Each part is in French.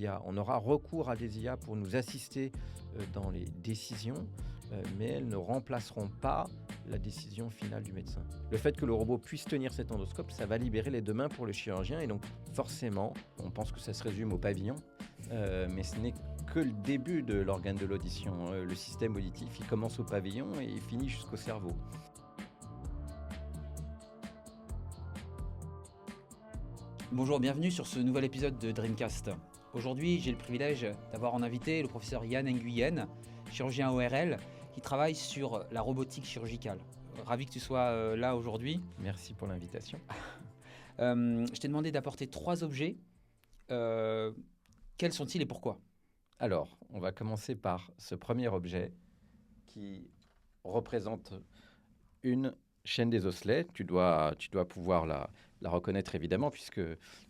On aura recours à des IA pour nous assister dans les décisions, mais elles ne remplaceront pas la décision finale du médecin. Le fait que le robot puisse tenir cet endoscope, ça va libérer les deux mains pour le chirurgien, et donc forcément, on pense que ça se résume au pavillon, mais ce n'est que le début de l'organe de l'audition. Le système auditif, il commence au pavillon et il finit jusqu'au cerveau. Bonjour, bienvenue sur ce nouvel épisode de Dreamcast. Aujourd'hui, j'ai le privilège d'avoir en invité le professeur Yann Nguyen, chirurgien ORL, qui travaille sur la robotique chirurgicale. Ravi que tu sois là aujourd'hui. Merci pour l'invitation. Je t'ai demandé d'apporter 3 objets. Quels sont-ils et pourquoi? Alors, on va commencer par ce premier objet qui représente une chaîne des osselets. Tu dois pouvoir la reconnaître évidemment, puisque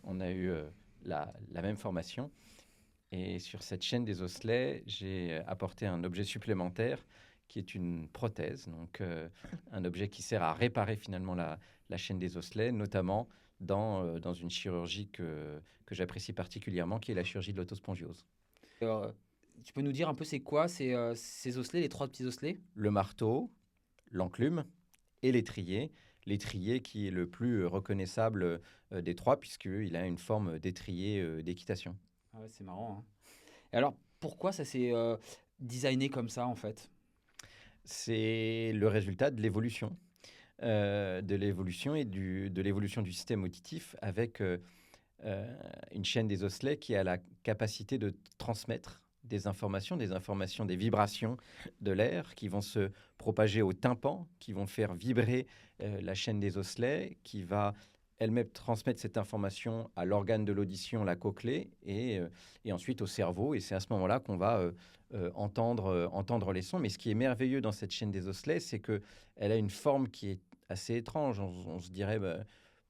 on a eu la même formation. Et sur cette chaîne des osselets, j'ai apporté un objet supplémentaire qui est une prothèse, donc un objet qui sert à réparer finalement la chaîne des osselets, notamment dans une chirurgie que j'apprécie particulièrement, qui est la chirurgie de l'autospongiose. Tu peux nous dire un peu c'est quoi ces osselets, les 3 petits osselets? Le marteau, l'enclume et l'étrier. L'étrier qui est le plus reconnaissable des 3, puisqu'il a une forme d'étrier d'équitation. Ah ouais, c'est marrant, hein. Et alors, pourquoi ça s'est designé comme ça en fait? C'est le résultat de l'évolution et de l'évolution du système auditif, avec une chaîne des osselets qui a la capacité de transmettre des informations, des vibrations de l'air qui vont se propager au tympan, qui vont faire vibrer la chaîne des osselets, qui va elle-même transmettre cette information à l'organe de l'audition, la cochlée, et ensuite au cerveau. Et c'est à ce moment-là qu'on va entendre les sons. Mais ce qui est merveilleux dans cette chaîne des osselets, c'est qu'elle a une forme qui est assez étrange. On se dirait,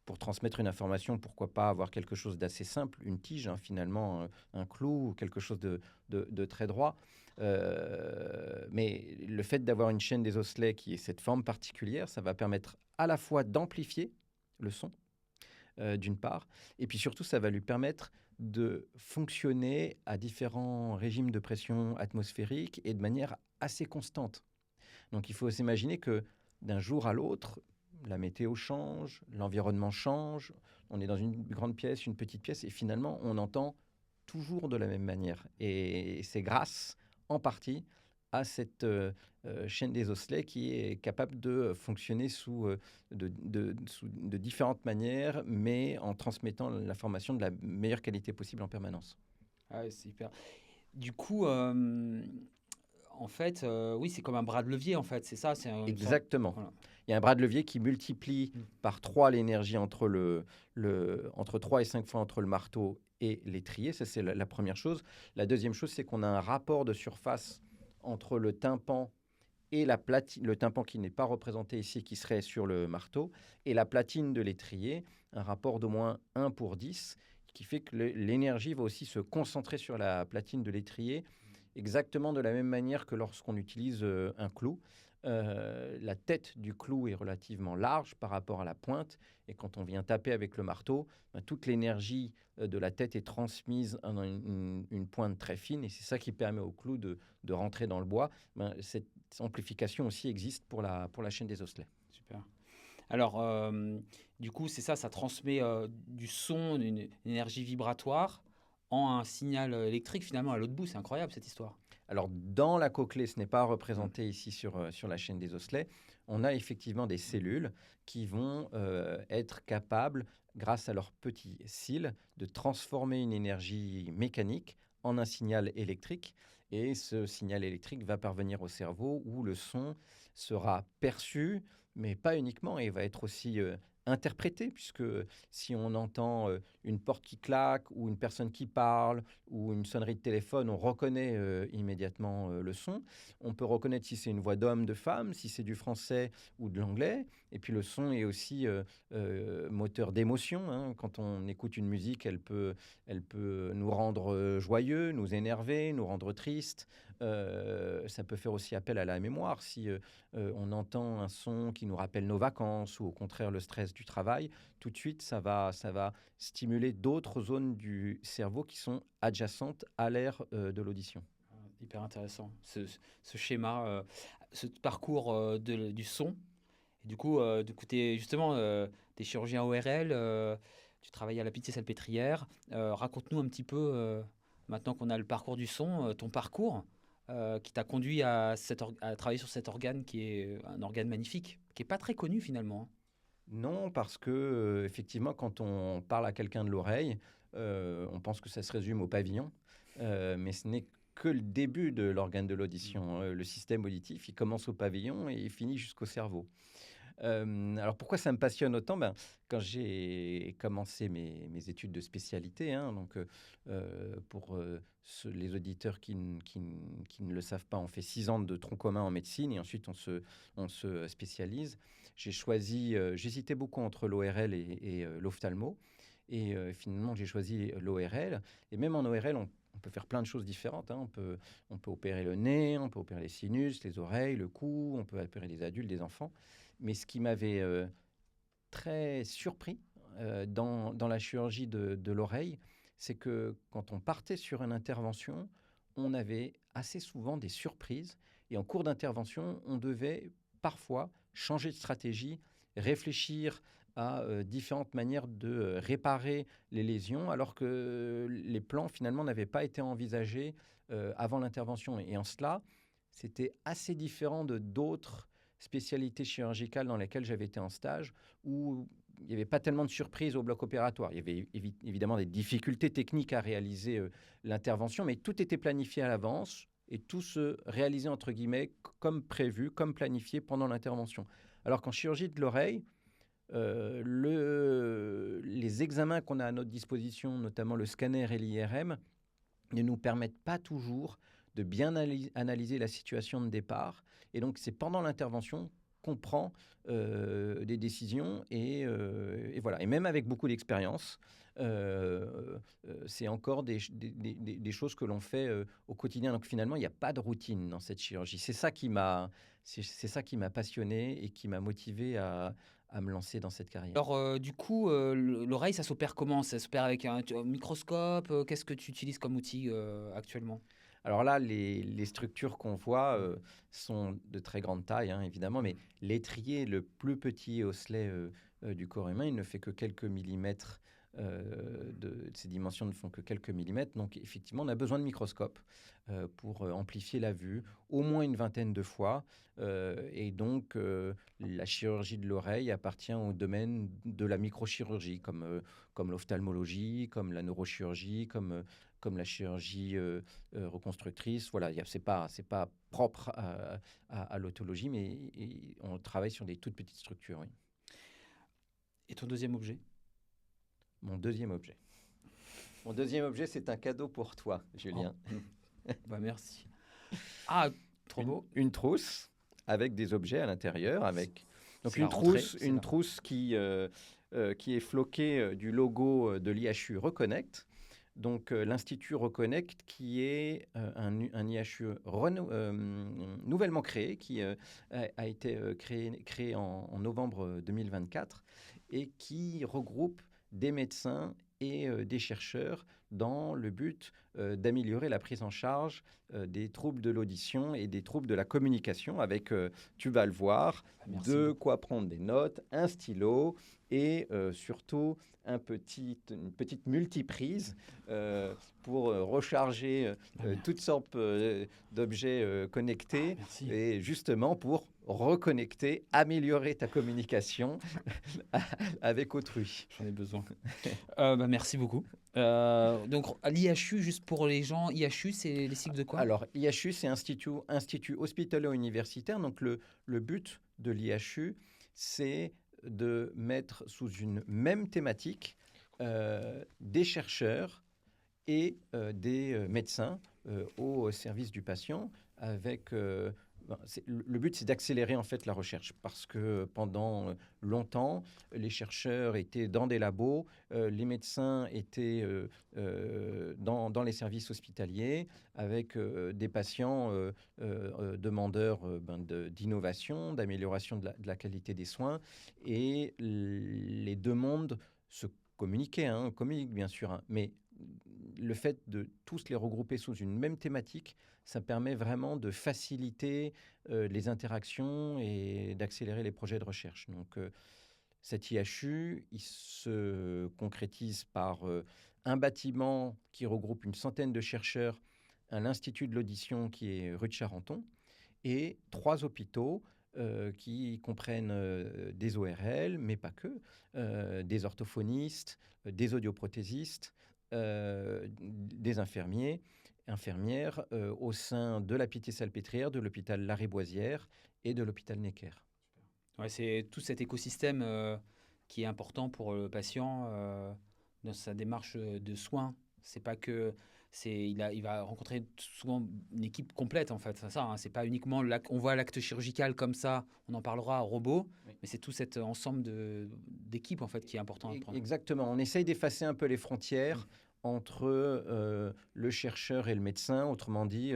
pour transmettre une information, pourquoi pas avoir quelque chose d'assez simple, une tige, finalement, un clou, ou quelque chose de très droit. Mais le fait d'avoir une chaîne des osselets qui ait cette forme particulière, ça va permettre à la fois d'amplifier le son, d'une part, et puis surtout, ça va lui permettre de fonctionner à différents régimes de pression atmosphérique et de manière assez constante. Donc il faut s'imaginer que d'un jour à l'autre, la météo change, l'environnement change, on est dans une grande pièce, une petite pièce, et finalement, on entend toujours de la même manière. Et c'est grâce, en partie, à cette chaîne des osselets qui est capable de fonctionner sous de différentes manières, mais en transmettant l'information de la meilleure qualité possible en permanence. Ah ouais, c'est hyper. Du coup, en fait, oui, c'est comme un bras de levier en fait, c'est ça, c'est une sorte. Exactement. Voilà. Il y a un bras de levier qui multiplie par 3 l'énergie entre entre 3 et 5 fois entre le marteau et l'étrier. Ça, c'est la première chose. La deuxième chose, c'est qu'on a un rapport de surface entre le tympan et la platine, le tympan qui n'est pas représenté ici, qui serait sur le marteau, et la platine de l'étrier, un rapport d'au moins 1 pour 10, qui fait que l'énergie va aussi se concentrer sur la platine de l'étrier, exactement de la même manière que lorsqu'on utilise un clou. La tête du clou est relativement large par rapport à la pointe, et quand on vient taper avec le marteau, toute l'énergie de la tête est transmise en une pointe très fine, et c'est ça qui permet au clou de rentrer dans le bois. Cette amplification aussi existe pour la chaîne des osselets. Super. Alors, du coup, c'est ça, ça transmet du son, une énergie vibratoire en un signal électrique finalement à l'autre bout. C'est incroyable cette histoire. Alors, dans la cochlée, ce n'est pas représenté ici sur la chaîne des osselets. On a effectivement des cellules qui vont être capables, grâce à leurs petits cils, de transformer une énergie mécanique en un signal électrique. Et ce signal électrique va parvenir au cerveau, où le son sera perçu, mais pas uniquement, et va être aussi interprété, puisque si on entend une porte qui claque, ou une personne qui parle, ou une sonnerie de téléphone, on reconnaît immédiatement le son. On peut reconnaître si c'est une voix d'homme, de femme, si c'est du français ou de l'anglais. Et puis le son est aussi moteur d'émotion, hein. Quand on écoute une musique, elle peut nous rendre joyeux, nous énerver, nous rendre tristes, Ça peut faire aussi appel à la mémoire. Si on entend un son qui nous rappelle nos vacances ou au contraire le stress du travail, tout de suite, ça va stimuler d'autres zones du cerveau qui sont adjacentes à l'aire de l'audition. Hyper intéressant, ce schéma, ce parcours du son. Et du coup, tu es justement des chirurgiens ORL, tu travailles à la Pitié-Salpêtrière. Raconte-nous un petit peu, maintenant qu'on a le parcours du son, ton parcours qui t'a conduit à travailler sur cet organe qui est un organe magnifique, qui n'est pas très connu finalement. Non, parce que effectivement, quand on parle à quelqu'un de l'oreille, on pense que ça se résume au pavillon, mais ce n'est que le début de l'organe de l'audition. Le système auditif, il commence au pavillon et il finit jusqu'au cerveau. Alors pourquoi ça me passionne autant? Quand j'ai commencé mes études de spécialité, hein, donc pour les auditeurs qui ne le savent pas, on fait 6 ans de tronc commun en médecine et ensuite on se spécialise. J'ai choisi, j'hésitais beaucoup entre l'ORL et l'ophtalmo. Et finalement, j'ai choisi l'ORL. Et même en ORL, on peut faire plein de choses différentes, hein. On peut opérer le nez, on peut opérer les sinus, les oreilles, le cou, on peut opérer les adultes, des enfants. Mais ce qui m'avait très surpris dans la chirurgie de l'oreille, c'est que quand on partait sur une intervention, on avait assez souvent des surprises. Et en cours d'intervention, on devait parfois changer de stratégie, réfléchir à différentes manières de réparer les lésions, alors que les plans, finalement, n'avaient pas été envisagés avant l'intervention. Et en cela, c'était assez différent de d'autres spécialités chirurgicales dans lesquelles j'avais été en stage, où il n'y avait pas tellement de surprises au bloc opératoire. Il y avait évidemment des difficultés techniques à réaliser l'intervention, mais tout était planifié à l'avance et tout se réalisait, entre guillemets, comme prévu, comme planifié pendant l'intervention. Alors qu'en chirurgie de l'oreille, les examens qu'on a à notre disposition, notamment le scanner et l'IRM, ne nous permettent pas toujours de bien analyser la situation de départ. Et donc, c'est pendant l'intervention qu'on prend des décisions. Et voilà. Et même avec beaucoup d'expérience, c'est encore des choses que l'on fait au quotidien. Donc, finalement, il n'y a pas de routine dans cette chirurgie. C'est ça qui m'a passionné et qui m'a motivé à me lancer dans cette carrière. Alors, du coup, l'oreille, ça s'opère comment? Ça s'opère avec un microscope? Qu'est-ce que tu utilises comme outil actuellement? Alors là, les structures qu'on voit sont de très grande taille, hein, évidemment, mais l'étrier, le plus petit osselet du corps humain, il ne fait que quelques millimètres. Ces dimensions ne font que quelques millimètres. Donc, effectivement, on a besoin de microscopes pour amplifier la vue au moins une vingtaine de fois. Et donc, la chirurgie de l'oreille appartient au domaine de la microchirurgie, comme l'ophtalmologie, comme la neurochirurgie, comme la chirurgie reconstructrice. Voilà, c'est pas propre à l'autologie, mais on travaille sur des toutes petites structures. Oui. Et ton deuxième objet? Mon deuxième objet. Mon deuxième objet, c'est un cadeau pour toi, Julien. Bah merci. Ah, trop beau. Une trousse avec des objets à l'intérieur, avec donc C'est une trousse qui est floquée du logo de l'IHU Reconnect. Donc l'Institut Reconnect, qui est un IHU nouvellement créé, qui a été créé en novembre 2024 et qui regroupe des médecins et des chercheurs dans le but d'améliorer la prise en charge des troubles de l'audition et des troubles de la communication avec, tu vas le voir, de quoi prendre des notes, un stylo et surtout une petite multiprise pour recharger toutes sortes d'objets connectés et justement pour reconnecter, améliorer ta communication avec autrui. J'en ai besoin. Merci beaucoup. Donc, à l'IHU, juste pour les gens, IHU, c'est les cycles de quoi? Alors, IHU, c'est Institut hospitalo-universitaire. Donc, le but de l'IHU, c'est de mettre sous une même thématique des chercheurs et des médecins au service du patient avec Le but, c'est d'accélérer en fait la recherche parce que pendant longtemps, les chercheurs étaient dans des labos, les médecins étaient dans les services hospitaliers avec des patients demandeurs d'innovation, d'amélioration de la qualité des soins. Et les deux mondes se communiquaient, communiquent bien sûr, mais le fait de tous les regrouper sous une même thématique, ça permet vraiment de faciliter les interactions et d'accélérer les projets de recherche. Donc, cet IHU, il se concrétise par un bâtiment qui regroupe une centaine de chercheurs à l'Institut de l'audition qui est rue de Charenton et 3 hôpitaux qui comprennent des ORL, mais pas que, des orthophonistes, des audioprothésistes, des infirmières au sein de la Pitié-Salpêtrière, de l'hôpital Lariboisière et de l'hôpital Necker. Ouais, c'est tout cet écosystème qui est important pour le patient dans sa démarche de soins. C'est pas que il va rencontrer souvent une équipe complète en fait. C'est ça. C'est pas uniquement on voit l'acte chirurgical comme ça. On en parlera robot, oui. Mais c'est tout cet ensemble d'équipes en fait qui est important à prendre. Exactement. On essaye d'effacer un peu les frontières entre le chercheur et le médecin. Autrement dit,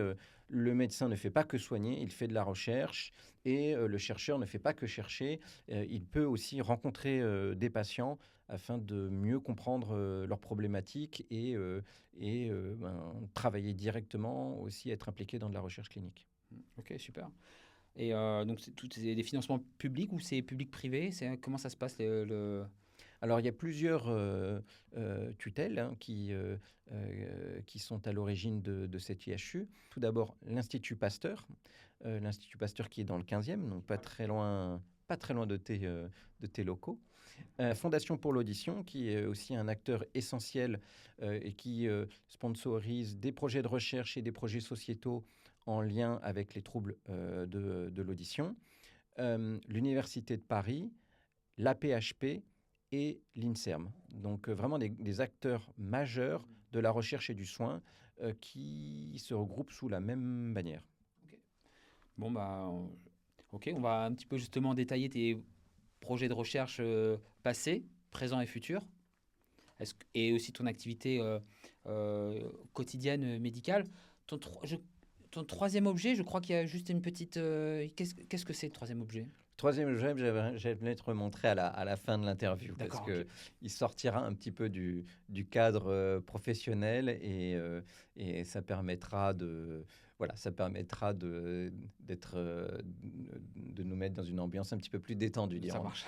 le médecin ne fait pas que soigner, il fait de la recherche. Et le chercheur ne fait pas que chercher, il peut aussi rencontrer des patients afin de mieux comprendre leurs problématiques et travailler directement, aussi être impliqué dans de la recherche clinique. Ok, super. Et donc, c'est des financements publics ou c'est public-privé? Comment ça se passe Alors, il y a plusieurs tutelles qui sont à l'origine de cet IHU. Tout d'abord, l'Institut Pasteur. L'Institut Pasteur qui est dans le 15e, donc pas très loin de tes locaux. Fondation pour l'audition, qui est aussi un acteur essentiel et qui sponsorise des projets de recherche et des projets sociétaux en lien avec les troubles de l'audition. L'Université de Paris, l'AP-HP et l'INSERM. Donc vraiment des acteurs majeurs de la recherche et du soin qui se regroupent sous la même bannière. Bon, ok, on va un petit peu justement détailler tes projets de recherche passés, présents et futurs, et aussi ton activité quotidienne médicale. Ton troisième objet, je crois qu'il y a juste une petite... Qu'est-ce que c'est le troisième objet ? Troisième objet, j'aimerais te remontrer à la fin de l'interview parce qu'il sortira un petit peu du cadre professionnel et ça permettra de nous mettre dans une ambiance un petit peu plus détendue. Ça marche.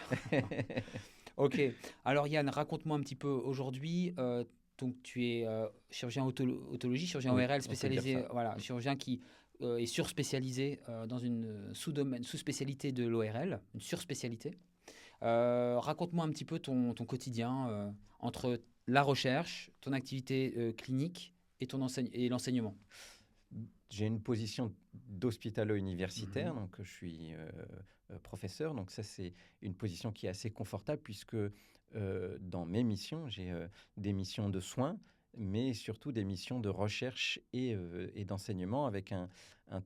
Ok. Alors Yann, raconte-moi un petit peu aujourd'hui. Donc tu es chirurgien otologie, chirurgien ORL spécialisé, chirurgien qui est surspécialisé dans une sous-spécialité de l'ORL, une surspécialité. Raconte-moi un petit peu ton quotidien entre la recherche, ton activité clinique et l'enseignement. J'ai une position d'hospitalo-universitaire, donc je suis professeur. Donc ça, c'est une position qui est assez confortable puisque dans mes missions, j'ai des missions de soins, mais surtout des missions de recherche et d'enseignement avec un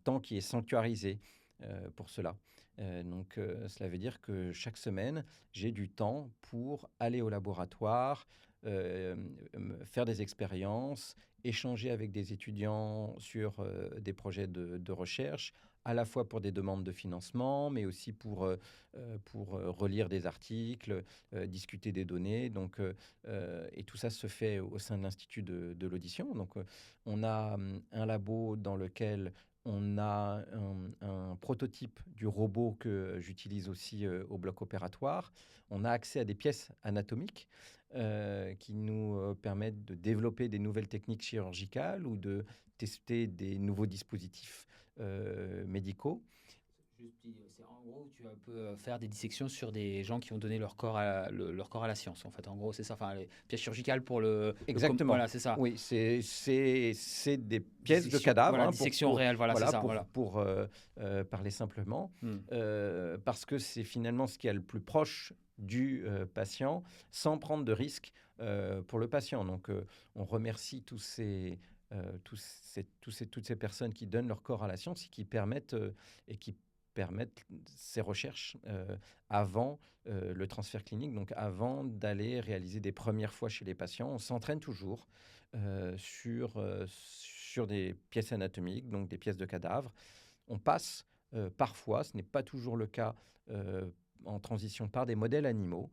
temps qui est sanctuarisé pour cela. Donc cela veut dire que chaque semaine, j'ai du temps pour aller au laboratoire, faire des expériences, échanger avec des étudiants sur des projets de recherche, à la fois pour des demandes de financement, mais aussi pour relire des articles, discuter des données. Donc, et tout ça se fait au sein de l'Institut de l'audition. Donc, on a un labo dans lequel on a un prototype du robot que j'utilise aussi au bloc opératoire. On a accès à des pièces anatomiques qui nous permettent de développer des nouvelles techniques chirurgicales ou de tester des nouveaux dispositifs médicaux. En gros, tu peux faire des dissections sur des gens qui ont donné leur corps à la science. En fait, en gros, c'est ça. Enfin, les pièces chirurgicales pour le... Exactement. Voilà, c'est ça. Oui, c'est des pièces de cadavres. Voilà, dissection réelle, c'est ça. Pour parler simplement. Parce que c'est finalement ce qui est le plus proche du patient sans prendre de risques pour le patient. Donc, on remercie tous ces toutes ces personnes qui donnent leur corps à la science et qui permettent ces recherches avant le transfert clinique, donc avant d'aller réaliser des premières fois chez les patients. On s'entraîne toujours sur des pièces anatomiques, donc des pièces de cadavres. On passe parfois, ce n'est pas toujours le cas, en transition par des modèles animaux.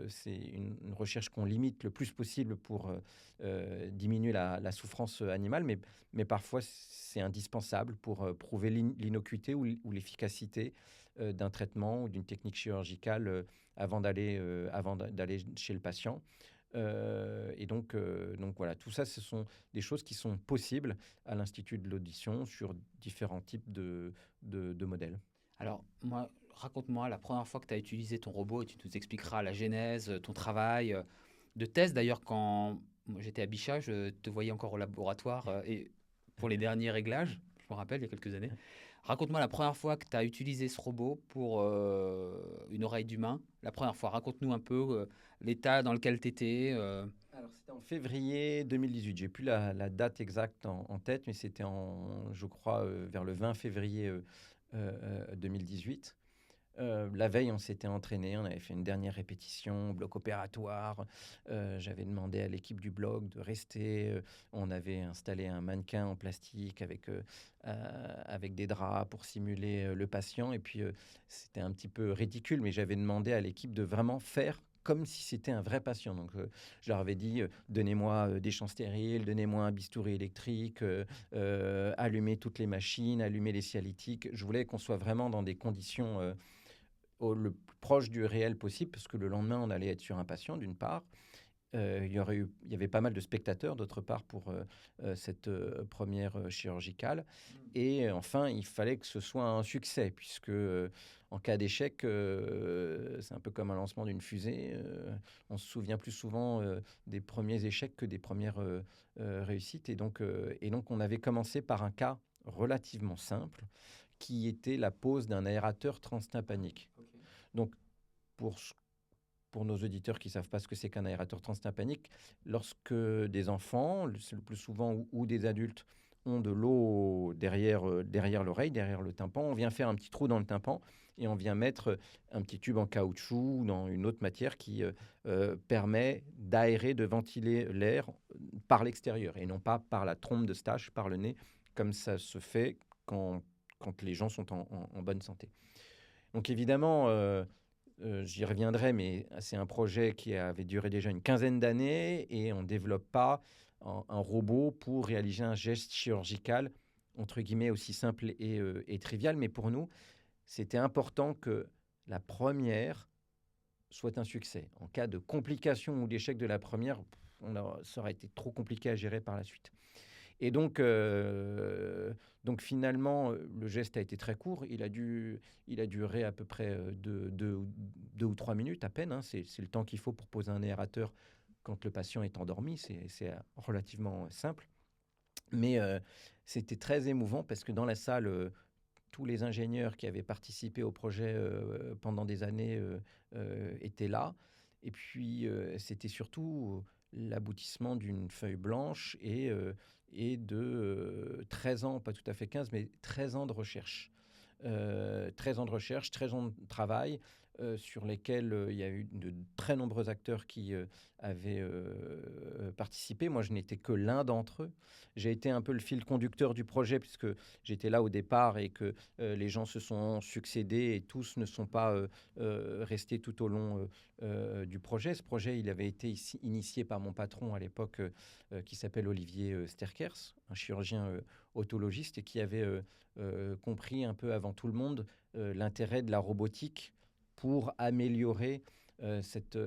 C'est une recherche qu'on limite le plus possible pour diminuer la souffrance animale, mais parfois c'est indispensable pour prouver l'innocuité ou l'efficacité d'un traitement ou d'une technique chirurgicale avant d'aller chez le patient. Donc voilà, tout ça, ce sont des choses qui sont possibles à l'Institut de l'audition sur différents types de modèles. Alors, moi, raconte-moi la première fois que tu as utilisé ton robot et tu nous expliqueras la genèse, ton travail de thèse. D'ailleurs, quand moi, j'étais à Bichat, je te voyais encore au laboratoire et pour les derniers réglages, je me rappelle, il y a quelques années. Raconte-moi la première fois que tu as utilisé ce robot pour une oreille d'humain. La première fois, raconte-nous un peu l'état dans lequel tu étais. Alors, c'était en février 2018. J'ai plus la date exacte en tête, mais c'était je crois, vers le 20 février 2018. La veille, on s'était entraîné, on avait fait une dernière répétition, bloc opératoire. J'avais demandé à l'équipe du bloc de rester. On avait installé un mannequin en plastique avec des draps pour simuler le patient. Et puis, c'était un petit peu ridicule, mais j'avais demandé à l'équipe de vraiment faire comme si c'était un vrai patient. Donc, je leur avais dit, donnez-moi des champs stériles, donnez-moi un bistouri électrique, allumez toutes les machines, allumez les cialytiques. Je voulais qu'on soit vraiment dans des conditions le plus proche du réel possible, parce que le lendemain, on allait être sur un patient, d'une part. Il y avait pas mal de spectateurs, d'autre part, pour cette première chirurgicale. Et enfin, il fallait que ce soit un succès, puisque en cas d'échec, c'est un peu comme un lancement d'une fusée. On se souvient plus souvent des premiers échecs que des premières réussites. Et donc, on avait commencé par un cas relativement simple, qui était la pose d'un aérateur transtympanique. Okay. Donc, pour nos auditeurs qui ne savent pas ce que c'est qu'un aérateur transtympanique, lorsque des enfants, le plus souvent, ou des adultes, ont de l'eau derrière l'oreille, derrière le tympan, on vient faire un petit trou dans le tympan et on vient mettre un petit tube en caoutchouc ou dans une autre matière qui permet d'aérer, de ventiler l'air par l'extérieur et non pas par la trompe de Stache, par le nez, comme ça se fait quand les gens sont en bonne santé. Donc évidemment, j'y reviendrai, mais c'est un projet qui avait duré déjà une quinzaine d'années et on ne développe pas un robot pour réaliser un geste chirurgical, entre guillemets, aussi simple et trivial. Mais pour nous, c'était important que la première soit un succès. En cas de complication ou d'échec de la première, ça aurait été trop compliqué à gérer par la suite. Et donc finalement, le geste a été très court. Il a duré à peu près 2 ou 3 minutes à peine. Hein. C'est le temps qu'il faut pour poser un aérateur quand le patient est endormi. C'est relativement simple. Mais c'était très émouvant parce que dans la salle, tous les ingénieurs qui avaient participé au projet pendant des années étaient là. Et puis, c'était surtout l'aboutissement d'une feuille blanche et de 13 ans, pas tout à fait 15, mais 13 ans de recherche. 13 ans de recherche, 13 ans de travail sur lesquels il y a eu de très nombreux acteurs qui avaient participé. Moi, je n'étais que l'un d'entre eux. J'ai été un peu le fil conducteur du projet puisque j'étais là au départ et que les gens se sont succédés et tous ne sont pas restés tout au long du projet. Ce projet, il avait été initié par mon patron à l'époque qui s'appelle Olivier Sterkers, un chirurgien otologiste et qui avait compris un peu avant tout le monde l'intérêt de la robotique pour améliorer cette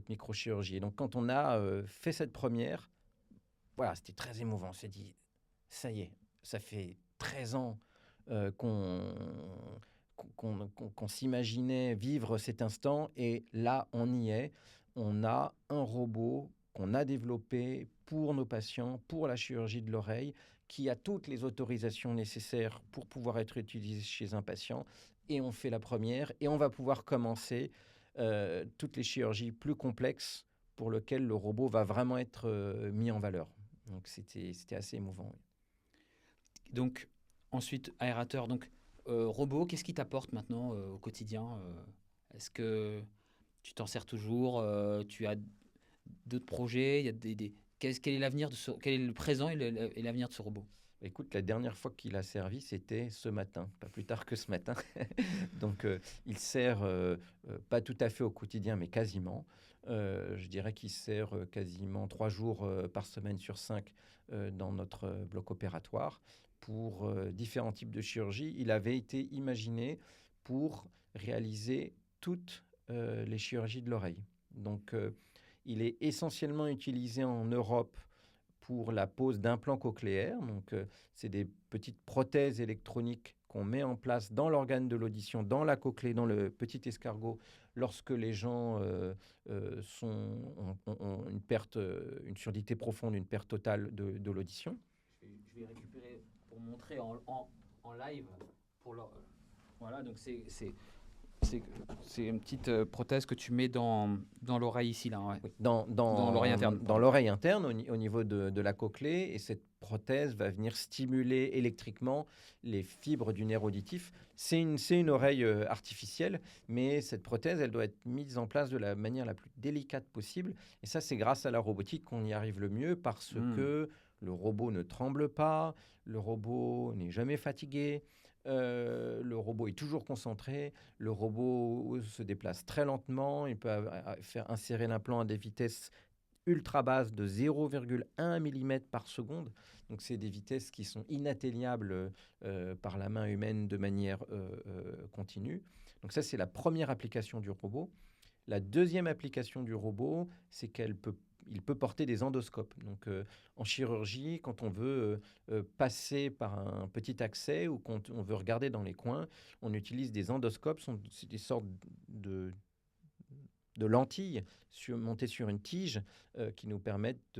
microchirurgie. Et donc, quand on a fait cette première, voilà, c'était très émouvant. On s'est dit, ça y est, ça fait 13 ans qu'on s'imaginait vivre cet instant. Et là, on y est. On a un robot qu'on a développé pour nos patients, pour la chirurgie de l'oreille, qui a toutes les autorisations nécessaires pour pouvoir être utilisé chez un patient. Et on fait la première et on va pouvoir commencer toutes les chirurgies plus complexes pour lesquelles le robot va vraiment être mis en valeur. Donc, c'était assez émouvant. Oui. Donc, ensuite, aérateur. Donc, robot, qu'est-ce qui t'apporte maintenant au quotidien Est-ce que tu t'en sers toujours Tu as d'autres projets Il y a quel est l'avenir quel est le présent et l'avenir de ce robot? Écoute, la dernière fois qu'il a servi, c'était ce matin, pas plus tard que ce matin. Donc, il sert pas tout à fait au quotidien, mais quasiment. Je dirais qu'il sert quasiment 3 jours par semaine sur 5 dans notre bloc opératoire pour différents types de chirurgie. Il avait été imaginé pour réaliser toutes les chirurgies de l'oreille. Donc, il est essentiellement utilisé en Europe pour la pose d'implants cochléaires. Donc, c'est des petites prothèses électroniques qu'on met en place dans l'organe de l'audition, dans la cochlée, dans le petit escargot, lorsque les gens ont une perte, une surdité profonde, une perte totale de l'audition. Je vais récupérer pour montrer en live. Voilà, donc c'est une petite prothèse que tu mets dans l'oreille ici, là. Ouais. Oui, dans l'oreille interne. Dans l'oreille interne, au niveau de la cochlée. Et cette prothèse va venir stimuler électriquement les fibres du nerf auditif. C'est une oreille artificielle, mais cette prothèse, elle doit être mise en place de la manière la plus délicate possible. Et ça, c'est grâce à la robotique qu'on y arrive le mieux parce que le robot ne tremble pas, le robot n'est jamais fatigué. Le robot est toujours concentré, le robot se déplace très lentement, il peut faire insérer l'implant à des vitesses ultra basses de 0,1 mm par seconde. Donc, c'est des vitesses qui sont inatteignables par la main humaine de manière continue. Donc, ça, c'est la première application du robot. La deuxième application du robot, c'est il peut porter des endoscopes. Donc, en chirurgie, quand on veut passer par un petit accès ou quand on veut regarder dans les coins, on utilise des endoscopes. C'est des sortes de lentilles montées sur une tige qui nous permettent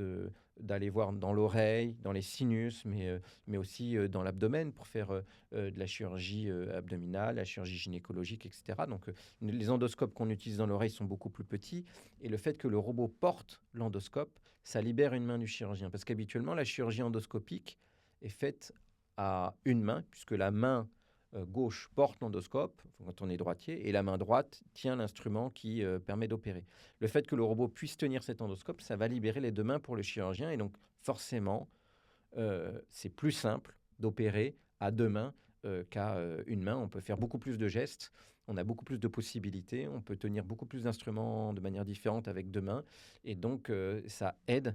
d'aller voir dans l'oreille, dans les sinus, mais aussi dans l'abdomen pour faire de la chirurgie abdominale, la chirurgie gynécologique, etc. Donc, les endoscopes qu'on utilise dans l'oreille sont beaucoup plus petits. Et le fait que le robot porte l'endoscope, ça libère une main du chirurgien. Parce qu'habituellement, la chirurgie endoscopique est faite à une main, puisque la main gauche porte l'endoscope quand on est droitier et la main droite tient l'instrument qui permet d'opérer. Le fait que le robot puisse tenir cet endoscope, ça va libérer les deux mains pour le chirurgien et donc forcément, c'est plus simple d'opérer à deux mains qu'à une main. On peut faire beaucoup plus de gestes, on a beaucoup plus de possibilités, on peut tenir beaucoup plus d'instruments de manière différente avec deux mains et donc ça aide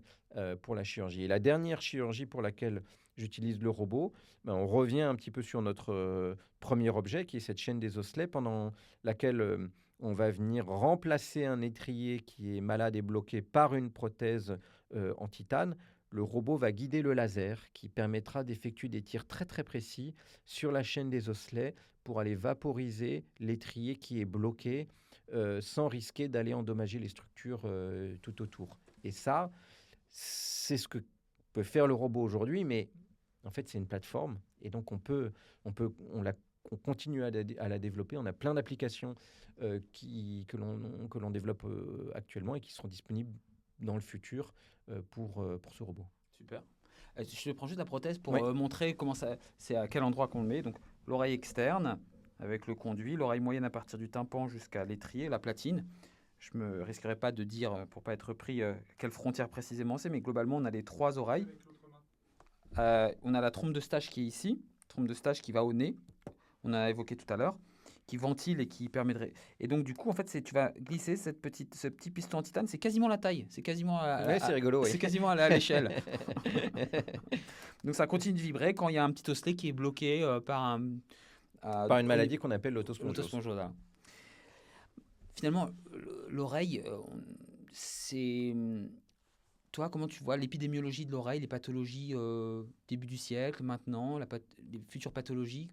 pour la chirurgie. Et la dernière chirurgie pour laquelle j'utilise le robot, on revient un petit peu sur notre premier objet qui est cette chaîne des osselets pendant laquelle on va venir remplacer un étrier qui est malade et bloqué par une prothèse en titane. Le robot va guider le laser qui permettra d'effectuer des tirs très très précis sur la chaîne des osselets pour aller vaporiser l'étrier qui est bloqué sans risquer d'aller endommager les structures tout autour. Et ça, c'est ce que peut faire le robot aujourd'hui, mais en fait, c'est une plateforme et donc on continue à la développer. On a plein d'applications que l'on développe actuellement et qui seront disponibles dans le futur pour ce robot. Super. Je te prends juste la prothèse pour montrer comment c'est à quel endroit qu'on le met. Donc, l'oreille externe avec le conduit, l'oreille moyenne à partir du tympan jusqu'à l'étrier, la platine. Je ne me risquerai pas de dire, pour ne pas être repris, quelle frontière précisément c'est, mais globalement, on a les trois oreilles. On a la trompe de stage qui est ici, trompe de stage qui va au nez, on a évoqué tout à l'heure, qui ventile et qui permet de... Et donc, du coup, en fait, tu vas glisser ce petit piston en titane, c'est quasiment la taille, c'est quasiment c'est rigolo, c'est quasiment à l'échelle. Donc, ça continue de vibrer quand il y a un petit osselet qui est bloqué par une maladie qu'on appelle l'autospongiose. Finalement, l'oreille, c'est... Toi, comment tu vois l'épidémiologie de l'oreille, les pathologies début du siècle, maintenant, les futures pathologies?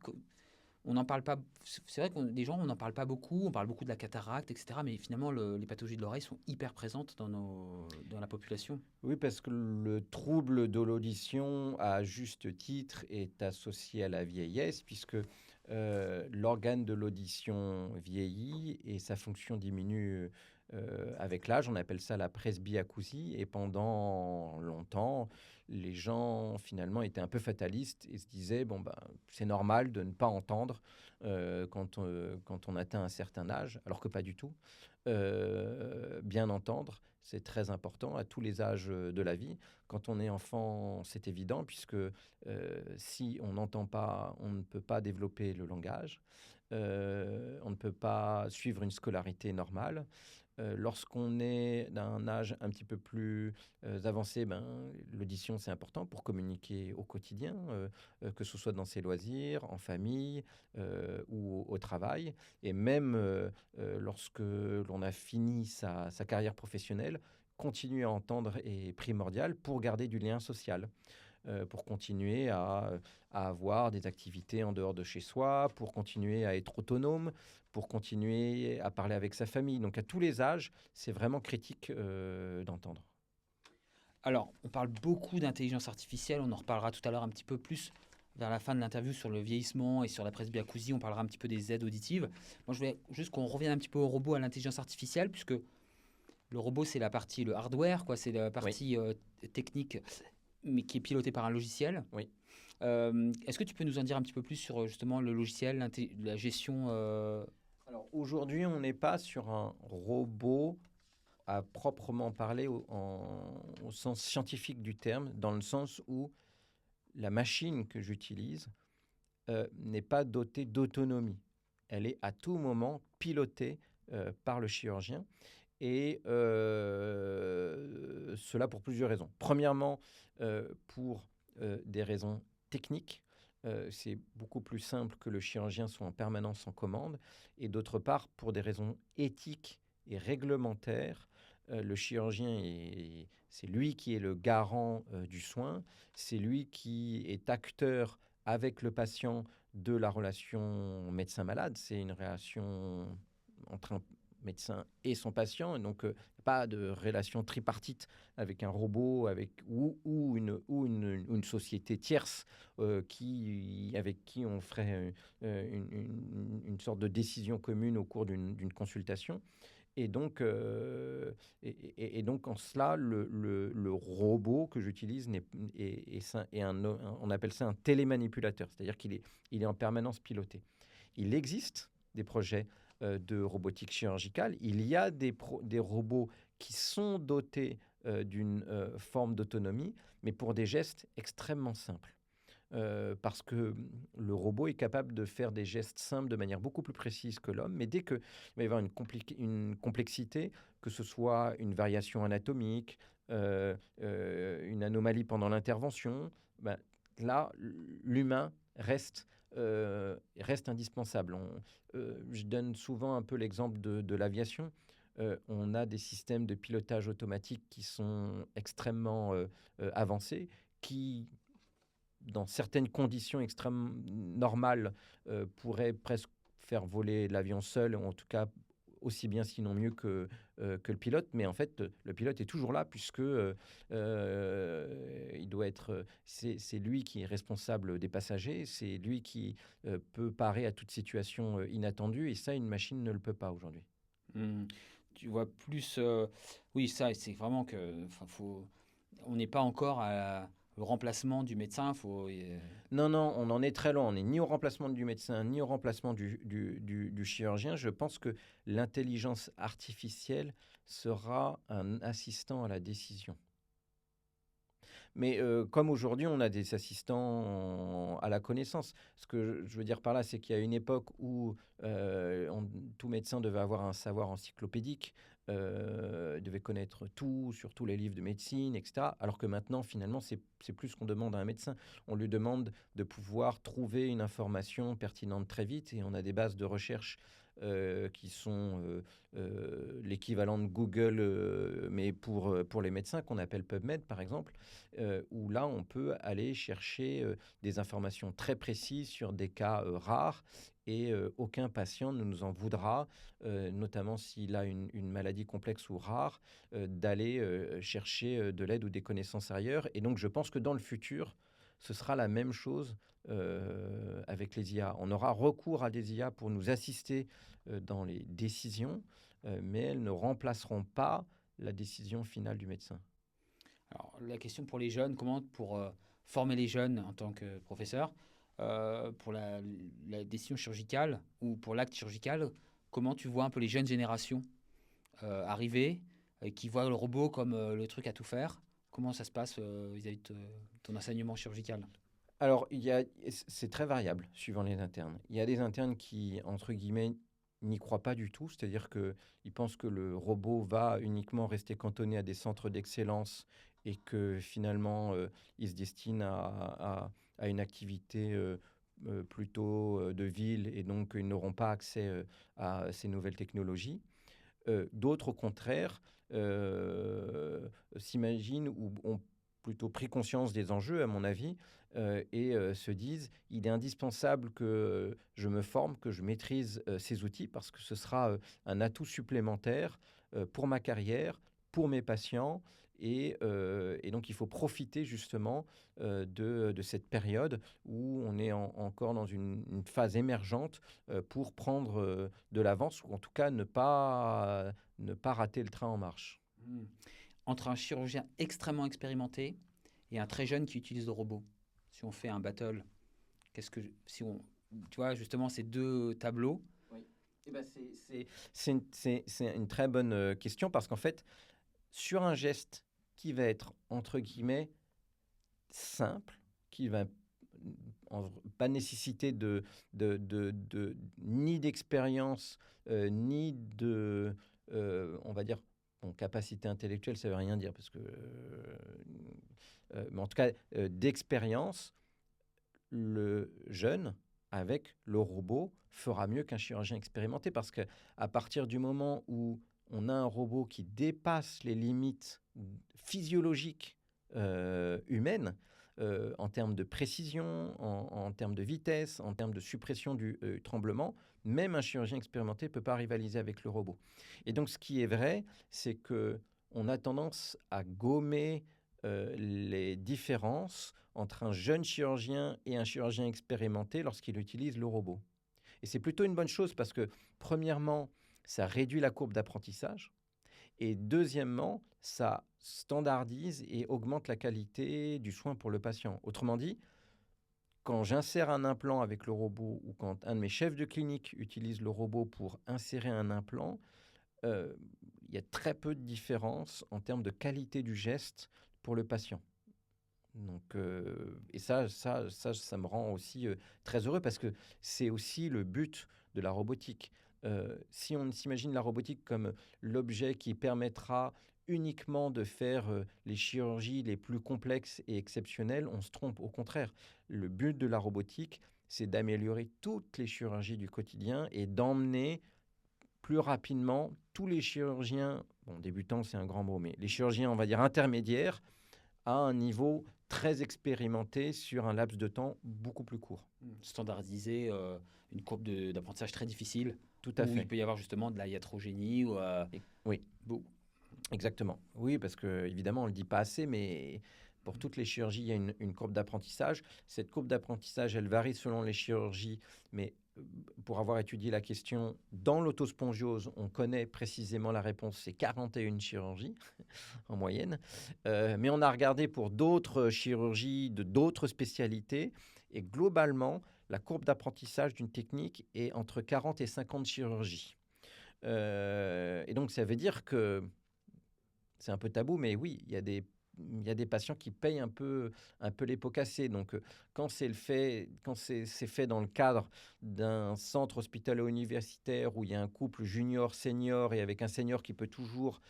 On n'en parle pas. C'est vrai que des gens, on n'en parle pas beaucoup. On parle beaucoup de la cataracte, etc. Mais finalement, les pathologies de l'oreille sont hyper présentes dans la population. Oui, parce que le trouble de l'audition, à juste titre, est associé à la vieillesse, puisque l'organe de l'audition vieillit et sa fonction diminue Avec l'âge, on appelle ça la presbyacousie. Et pendant longtemps, les gens, finalement, étaient un peu fatalistes et se disaient, bon, ben, c'est normal de ne pas entendre quand on atteint un certain âge, alors que pas du tout. Bien entendre, c'est très important à tous les âges de la vie. Quand on est enfant, c'est évident, puisque si on n'entend pas, on ne peut pas développer le langage. On ne peut pas suivre une scolarité normale. Lorsqu'on est d'un âge un petit peu plus avancé, ben, l'audition, c'est important pour communiquer au quotidien, que ce soit dans ses loisirs, en famille ou au travail. Et même lorsque l'on a fini sa carrière professionnelle, continuer à entendre est primordial pour garder du lien social, pour continuer à avoir des activités en dehors de chez soi, pour continuer à être autonome, pour continuer à parler avec sa famille. Donc à tous les âges, c'est vraiment critique d'entendre. Alors, on parle beaucoup d'intelligence artificielle, on en reparlera tout à l'heure un petit peu plus vers la fin de l'interview sur le vieillissement et sur la presbyacousie, on parlera un petit peu des aides auditives. Moi, je voulais juste qu'on revienne un petit peu au robot, à l'intelligence artificielle, puisque le robot, c'est la partie, le hardware, quoi, c'est la partie technique, mais qui est pilotée par un logiciel. Oui. Est-ce que tu peux nous en dire un petit peu plus sur justement le logiciel, la gestion Alors aujourd'hui, on n'est pas sur un robot à proprement parler au sens scientifique du terme, dans le sens où la machine que j'utilise n'est pas dotée d'autonomie. Elle est à tout moment pilotée par le chirurgien. Et cela pour plusieurs raisons. Premièrement, pour des raisons techniques. C'est beaucoup plus simple que le chirurgien soit en permanence en commande. Et d'autre part, pour des raisons éthiques et réglementaires, le chirurgien, c'est lui qui est le garant du soin. C'est lui qui est acteur avec le patient de la relation médecin-malade. C'est une relation entre un médecin et son patient, et donc pas de relation tripartite avec un robot ou une société tierce avec qui on ferait une sorte de décision commune au cours d'une consultation. Et donc, donc en cela, le robot que j'utilise on appelle ça un télémanipulateur, c'est-à-dire il est en permanence piloté. Il existe des projets de robotique chirurgicale. Il y a des robots qui sont dotés d'une forme d'autonomie, mais pour des gestes extrêmement simples. Parce que le robot est capable de faire des gestes simples de manière beaucoup plus précise que l'homme, mais dès qu'il va y avoir une complexité, que ce soit une variation anatomique, une anomalie pendant l'intervention, ben, là, l'humain reste indispensable. Je donne souvent un peu l'exemple de l'aviation. On a des systèmes de pilotage automatique qui sont extrêmement avancés, qui, dans certaines conditions extrêmement normales, pourraient presque faire voler l'avion seul, ou en tout cas aussi bien sinon mieux que le pilote. Mais en fait, le pilote est toujours là puisque il doit être, c'est lui qui est responsable des passagers, c'est lui qui peut parer à toute situation inattendue, et ça, une machine ne le peut pas aujourd'hui. Tu vois plus... oui, ça, c'est vraiment que... on n'est pas encore le remplacement du médecin. Non, on en est très loin. On n'est ni au remplacement du médecin, ni au remplacement du chirurgien. Je pense que l'intelligence artificielle sera un assistant à la décision. Mais comme aujourd'hui, on a des assistants à la connaissance. Ce que je veux dire par là, c'est qu'il y a une époque où tout médecin devait avoir un savoir encyclopédique, devait connaître tout sur tous les livres de médecine, etc. Alors que maintenant, finalement, c'est plus ce qu'on demande à un médecin. On lui demande de pouvoir trouver une information pertinente très vite, et on a des bases de recherche qui sont l'équivalent de Google, mais pour les médecins, qu'on appelle PubMed, par exemple, où là, on peut aller chercher des informations très précises sur des cas rares, et aucun patient ne nous en voudra, notamment s'il a une maladie complexe ou rare, d'aller chercher de l'aide ou des connaissances ailleurs. Et donc, je pense que dans le futur, ce sera la même chose avec les IA. On aura recours à des IA pour nous assister dans les décisions, mais elles ne remplaceront pas la décision finale du médecin. Alors, la question pour les jeunes, comment pour former les jeunes en tant que professeur, pour la décision chirurgicale ou pour l'acte chirurgical, comment tu vois un peu les jeunes générations arriver, qui voient le robot comme le truc à tout faire? Comment ça se passe vis-à-vis de ton enseignement chirurgical? Alors, c'est très variable suivant les internes. Il y a des internes qui, entre guillemets, n'y croient pas du tout, c'est-à-dire qu'ils pensent que le robot va uniquement rester cantonné à des centres d'excellence et que finalement, il se destine à une activité plutôt de ville et donc ils n'auront pas accès à ces nouvelles technologies. D'autres, au contraire, s'imaginent ou ont plutôt pris conscience des enjeux, à mon avis, et se disent, il est indispensable que je me forme, que je maîtrise ces outils, parce que ce sera un atout supplémentaire pour ma carrière, pour mes patients, et donc il faut profiter justement de cette période où on est encore dans une phase émergente pour prendre de l'avance, ou en tout cas ne pas rater le train en marche. Entre un chirurgien extrêmement expérimenté et un très jeune qui utilise le robot, si on fait un battle, tu vois justement ces deux tableaux? Oui. Eh ben c'est une très bonne question, parce qu'en fait, sur un geste qui va être, entre guillemets, simple, qui va pas nécessiter ni d'expérience, ni de, on va dire, capacité intellectuelle, ça veut rien dire, parce que, mais en tout cas, d'expérience, le jeune, avec le robot, fera mieux qu'un chirurgien expérimenté, parce qu'à partir du moment où on a un robot qui dépasse les limites physiologiques humaines, en termes de précision, en termes de vitesse, en termes de suppression du tremblement, même un chirurgien expérimenté ne peut pas rivaliser avec le robot. Et donc, ce qui est vrai, c'est qu'on a tendance à gommer les différences entre un jeune chirurgien et un chirurgien expérimenté lorsqu'il utilise le robot. Et c'est plutôt une bonne chose, parce que, premièrement, ça réduit la courbe d'apprentissage. Et deuxièmement, ça standardise et augmente la qualité du soin pour le patient. Autrement dit, quand j'insère un implant avec le robot, ou quand un de mes chefs de clinique utilise le robot pour insérer un implant, il y a très peu de différence en termes de qualité du geste pour le patient. Donc, et ça me rend aussi très heureux, parce que c'est aussi le but de la robotique. Si on s'imagine la robotique comme l'objet qui permettra uniquement de faire les chirurgies les plus complexes et exceptionnelles, on se trompe. Au contraire, le but de la robotique, c'est d'améliorer toutes les chirurgies du quotidien et d'emmener plus rapidement tous les chirurgiens, bon, débutants c'est un grand mot, mais les chirurgiens, on va dire intermédiaires, à un niveau très expérimenté sur un laps de temps beaucoup plus court. Standardiser une courbe d'apprentissage très difficile. Tout à fait. Il peut y avoir justement de la iatrogénie. Oui, exactement. Oui, parce que évidemment, on ne le dit pas assez, mais pour toutes les chirurgies, il y a une courbe d'apprentissage. Cette courbe d'apprentissage, elle varie selon les chirurgies, mais pour avoir étudié la question, dans l'autospongiose, on connaît précisément la réponse, c'est 41 chirurgies en moyenne. Mais on a regardé pour d'autres chirurgies, de d'autres spécialités, et globalement, la courbe d'apprentissage d'une technique est entre 40 et 50 chirurgies. Et donc, ça veut dire que c'est un peu tabou, mais oui, il y a des patients qui payent un peu les pots cassés. Donc, quand c'est fait dans le cadre d'un centre hospitalo-universitaire où il y a un couple junior-senior, et avec un senior qui peut toujours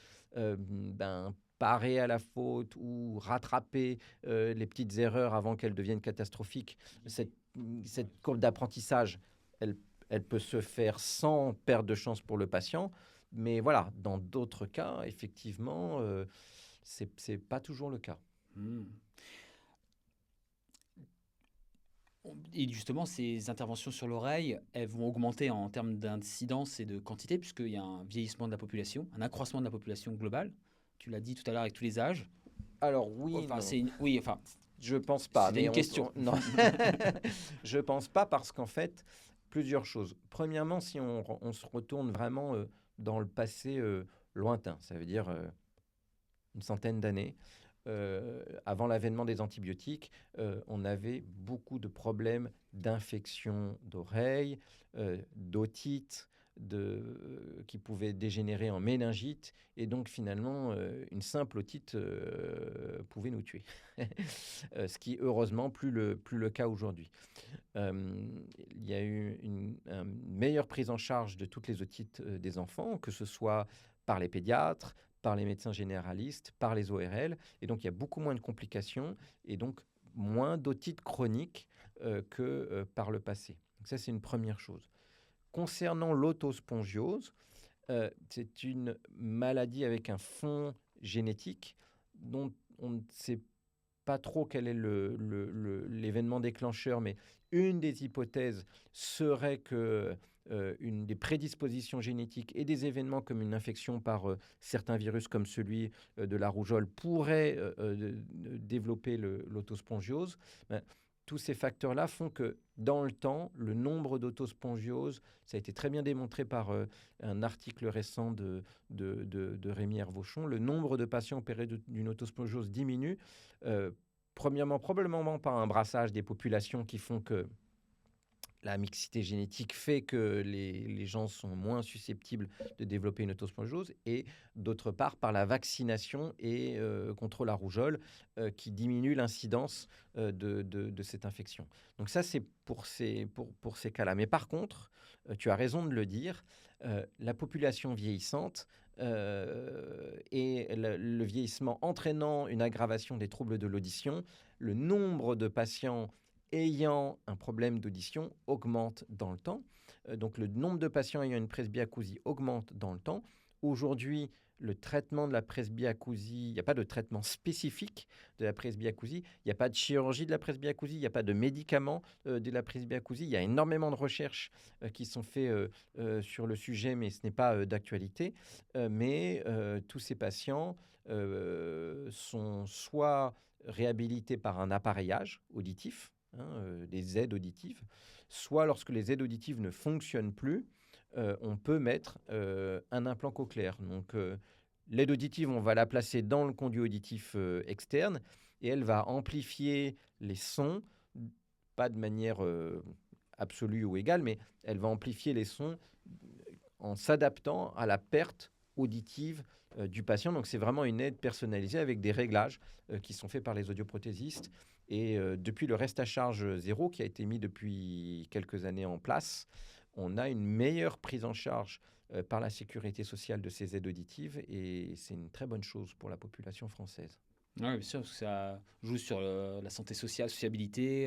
parer à la faute ou rattraper les petites erreurs avant qu'elles deviennent catastrophiques, cette courbe d'apprentissage, elle peut se faire sans perte de chance pour le patient. Mais voilà, dans d'autres cas, effectivement, c'est pas toujours le cas. Et justement, ces interventions sur l'oreille, elles vont augmenter en termes d'incidence et de quantité, puisqu'il y a un vieillissement de la population, un accroissement de la population globale. Tu l'as dit tout à l'heure, avec tous les âges. Alors oui, je pense pas. C'était une question. Non, je pense pas, parce qu'en fait, plusieurs choses. Premièrement, si on se retourne vraiment dans le passé lointain, ça veut dire une centaine d'années. Avant l'avènement des antibiotiques, on avait beaucoup de problèmes d'infection d'oreilles, d'otite, qui pouvaient dégénérer en méningite. Et donc, finalement, une simple otite pouvait nous tuer. Ce qui, heureusement, plus le cas aujourd'hui. Il y a eu une meilleure prise en charge de toutes les otites des enfants, que ce soit par les pédiatres, par les médecins généralistes, par les ORL. Et donc, il y a beaucoup moins de complications et donc moins d'otites chroniques que par le passé. Donc ça, c'est une première chose. Concernant l'autospongiose, c'est une maladie avec un fond génétique dont on ne sait pas trop quel est l'événement déclencheur, mais une des hypothèses serait que une des prédispositions génétiques et des événements comme une infection par certains virus comme celui de la rougeole pourraient développer l'autospongiose. Ben, tous ces facteurs-là font que, dans le temps, le nombre d'autospongioses, ça a été très bien démontré par un article récent de Rémi Hervauchon, le nombre de patients opérés d'une autospongiose diminue. Premièrement, probablement par un brassage des populations qui font que la mixité génétique fait que les gens sont moins susceptibles de développer une autospongiose, et d'autre part par la vaccination et contre la rougeole qui diminue l'incidence de cette infection. Donc ça, c'est pour ces cas-là. Mais par contre, tu as raison de le dire, la population vieillissante et le vieillissement entraînant une aggravation des troubles de l'audition, le nombre de patients ayant un problème d'audition augmente dans le temps. Donc le nombre de patients ayant une presbyacousie augmente dans le temps. Aujourd'hui, le traitement de la presbyacousie, il n'y a pas de traitement spécifique de la presbyacousie, il n'y a pas de chirurgie de la presbyacousie, il n'y a pas de médicaments de la presbyacousie. Il y a énormément de recherches qui sont faites sur le sujet, mais ce n'est pas d'actualité. Mais tous ces patients sont soit réhabilités par un appareillage auditif, des aides auditives, soit lorsque les aides auditives ne fonctionnent plus, on peut mettre un implant cochléaire. Donc l'aide auditive, on va la placer dans le conduit auditif externe et elle va amplifier les sons, pas de manière absolue ou égale, mais elle va amplifier les sons en s'adaptant à la perte auditive du patient. Donc c'est vraiment une aide personnalisée avec des réglages qui sont faits par les audioprothésistes. Et depuis le reste à charge zéro qui a été mis depuis quelques années en place, on a une meilleure prise en charge par la sécurité sociale de ces aides auditives, et c'est une très bonne chose pour la population française. Oui, bien sûr, parce que ça joue sur la santé sociale, sociabilité,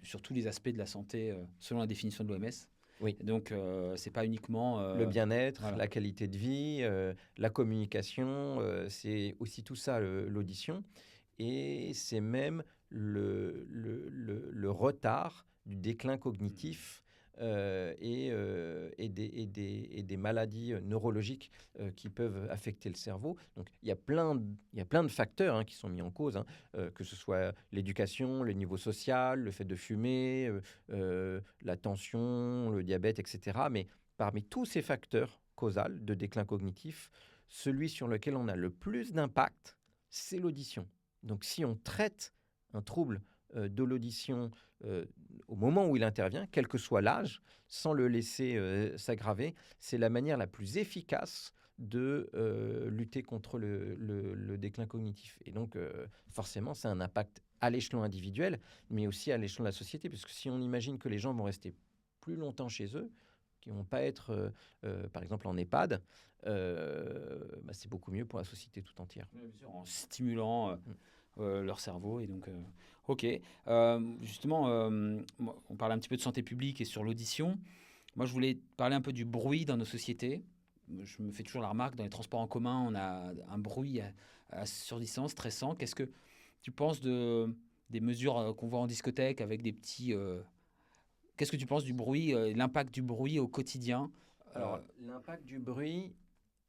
sur tous les aspects de la santé selon la définition de l'OMS. Oui. Donc, c'est pas uniquement... le bien-être, voilà. La qualité de vie, la communication, c'est aussi tout ça, l'audition. Et c'est même le retard du déclin cognitif et des maladies neurologiques qui peuvent affecter le cerveau. Donc il y a plein de facteurs qui sont mis en cause, que ce soit l'éducation, le niveau social, le fait de fumer, la tension, le diabète, etc. Mais parmi tous ces facteurs causaux de déclin cognitif, celui sur lequel on a le plus d'impact, c'est l'audition. Donc si on traite un trouble de l'audition au moment où il intervient, quel que soit l'âge, sans le laisser s'aggraver, c'est la manière la plus efficace de lutter contre le déclin cognitif. Et donc forcément, c'est un impact à l'échelon individuel, mais aussi à l'échelon de la société, puisque si on imagine que les gens vont rester plus longtemps chez eux, qui ne vont pas être, par exemple, en EHPAD, c'est beaucoup mieux pour la société tout entière. Bien sûr, en stimulant leur cerveau. Et donc, ok. Justement, on parlait un petit peu de santé publique et sur l'audition. Moi, je voulais parler un peu du bruit dans nos sociétés. Je me fais toujours la remarque, dans les transports en commun, on a un bruit assourdissant, stressant. Qu'est-ce que tu penses des mesures qu'on voit en discothèque avec des petits... Qu'est-ce que tu penses du bruit, l'impact du bruit au quotidien? Alors, l'impact du bruit,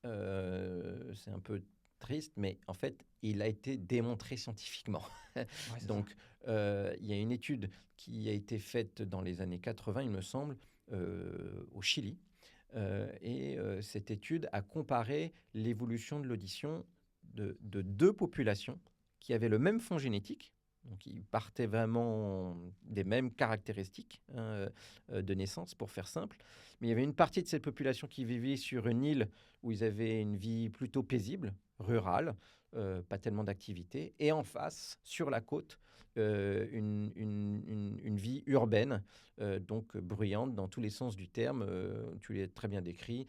c'est un peu triste, mais en fait, il a été démontré scientifiquement. Ouais, Donc, il y a une étude qui a été faite dans les années 80, il me semble, au Chili, Cette étude a comparé l'évolution de l'audition de deux populations qui avaient le même fond génétique. Donc, ils partaient vraiment des mêmes caractéristiques de naissance, pour faire simple. Mais il y avait une partie de cette population qui vivait sur une île où ils avaient une vie plutôt paisible, rurale, pas tellement d'activité. Et en face, sur la côte, une vie urbaine, donc bruyante dans tous les sens du terme. Tu l'as très bien décrit,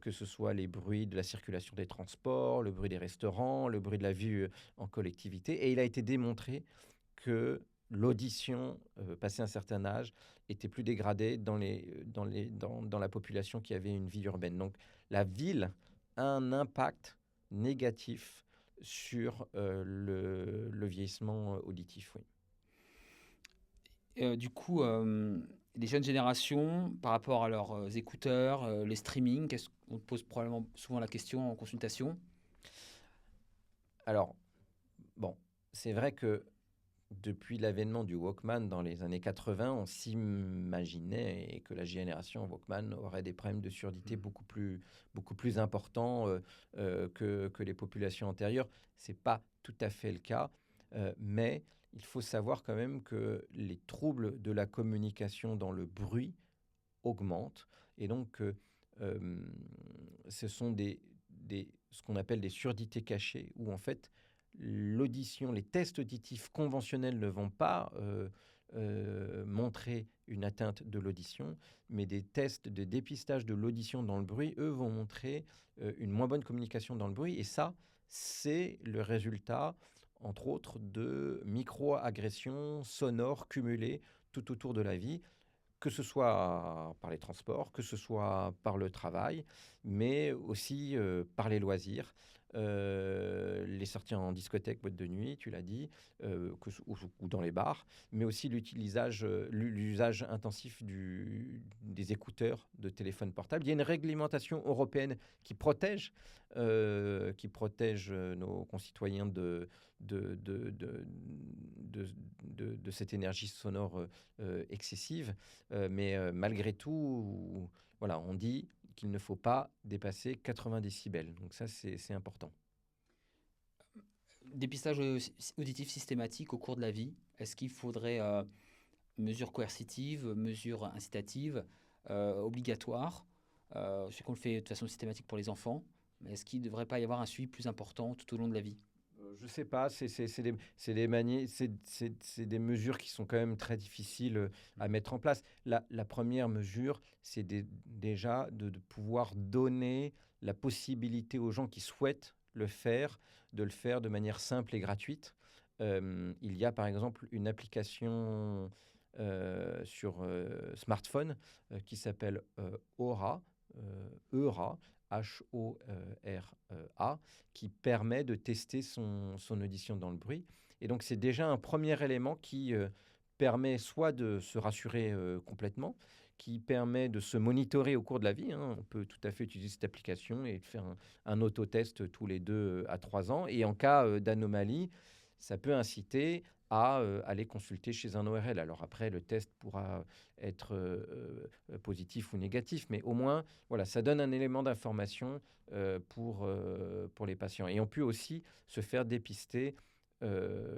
que ce soit les bruits de la circulation des transports, le bruit des restaurants, le bruit de la vie en collectivité. Et il a été démontré que l'audition, passé un certain âge, était plus dégradée dans la population qui avait une vie urbaine. Donc la ville a un impact négatif sur le vieillissement auditif, oui. Du coup, les jeunes générations, par rapport à leurs écouteurs, les streamings, on te pose probablement souvent la question en consultation. Alors, bon, c'est vrai que depuis l'avènement du Walkman dans les années 80, on s'imaginait que la génération Walkman aurait des problèmes de surdité beaucoup plus importants que les populations antérieures. Ce n'est pas tout à fait le cas, mais il faut savoir quand même que les troubles de la communication dans le bruit augmentent. Et donc, ce sont ce qu'on appelle des surdités cachées, où en fait, l'audition, les tests auditifs conventionnels ne vont pas montrer une atteinte de l'audition, mais des tests de dépistage de l'audition dans le bruit, eux, vont montrer une moins bonne communication dans le bruit. Et ça, c'est le résultat, entre autres, de micro-agressions sonores cumulées tout autour de la vie, que ce soit par les transports, que ce soit par le travail, mais aussi par les loisirs, les sorties en discothèque, boîte de nuit, tu l'as dit, ou dans les bars, mais aussi l'usage intensif des écouteurs de téléphone portable. Il y a une réglementation européenne qui protège nos concitoyens de cette énergie sonore excessive. Mais malgré tout, voilà, on dit qu'il ne faut pas dépasser 80 décibels. Donc ça, c'est important. Dépistage auditif systématique au cours de la vie. Est-ce qu'il faudrait mesures coercitives, mesures incitatives, obligatoires? Je sais qu'on le fait de façon systématique pour les enfants, mais est-ce qu'il ne devrait pas y avoir un suivi plus important tout au long de la vie? Je ne sais pas, c'est des mesures qui sont quand même très difficiles à mettre en place. La première mesure, c'est déjà de pouvoir donner la possibilité aux gens qui souhaitent le faire, de le faire de manière simple et gratuite. Il y a par exemple une application sur smartphone qui s'appelle Aura, Eura, H-O-R-A, qui permet de tester son audition dans le bruit. Et donc, c'est déjà un premier élément qui permet soit de se rassurer complètement, qui permet de se monitorer au cours de la vie. On peut tout à fait utiliser cette application et faire un autotest tous les 2 à 3 ans. Et en cas d'anomalie, ça peut inciter à aller consulter chez un ORL. Alors après, le test pourra être positif ou négatif, mais au moins, voilà, ça donne un élément d'information pour les patients. Et on peut aussi se faire dépister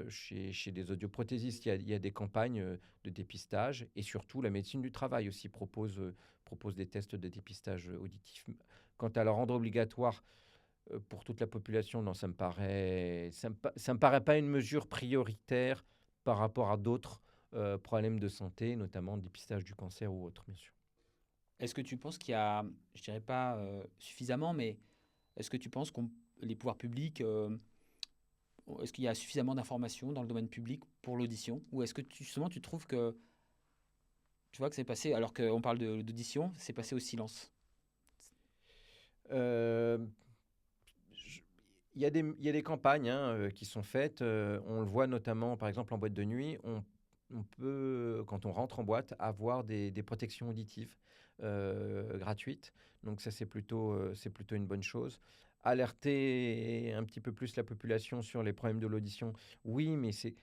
chez des audioprothésistes. Il y a des campagnes de dépistage, et surtout la médecine du travail aussi propose des tests de dépistage auditif. Quant à le rendre obligatoire pour toute la population, non, ça me paraît pas une mesure prioritaire par rapport à d'autres problèmes de santé, notamment le dépistage du cancer ou autre, bien sûr. Est-ce que tu penses qu'il y a, je dirais pas suffisamment, mais est-ce que tu penses que les pouvoirs publics, est-ce qu'il y a suffisamment d'informations dans le domaine public pour l'audition? Ou est-ce que justement tu trouves que, tu vois, que c'est passé, alors qu'on parle d'audition, c'est passé au silence? Euh, Il y a des campagnes qui sont faites. On le voit notamment, par exemple, en boîte de nuit. On peut, quand on rentre en boîte, avoir des protections auditives gratuites. Donc ça, c'est plutôt une bonne chose. Alerter un petit peu plus la population sur les problèmes de l'audition, oui, mais c'est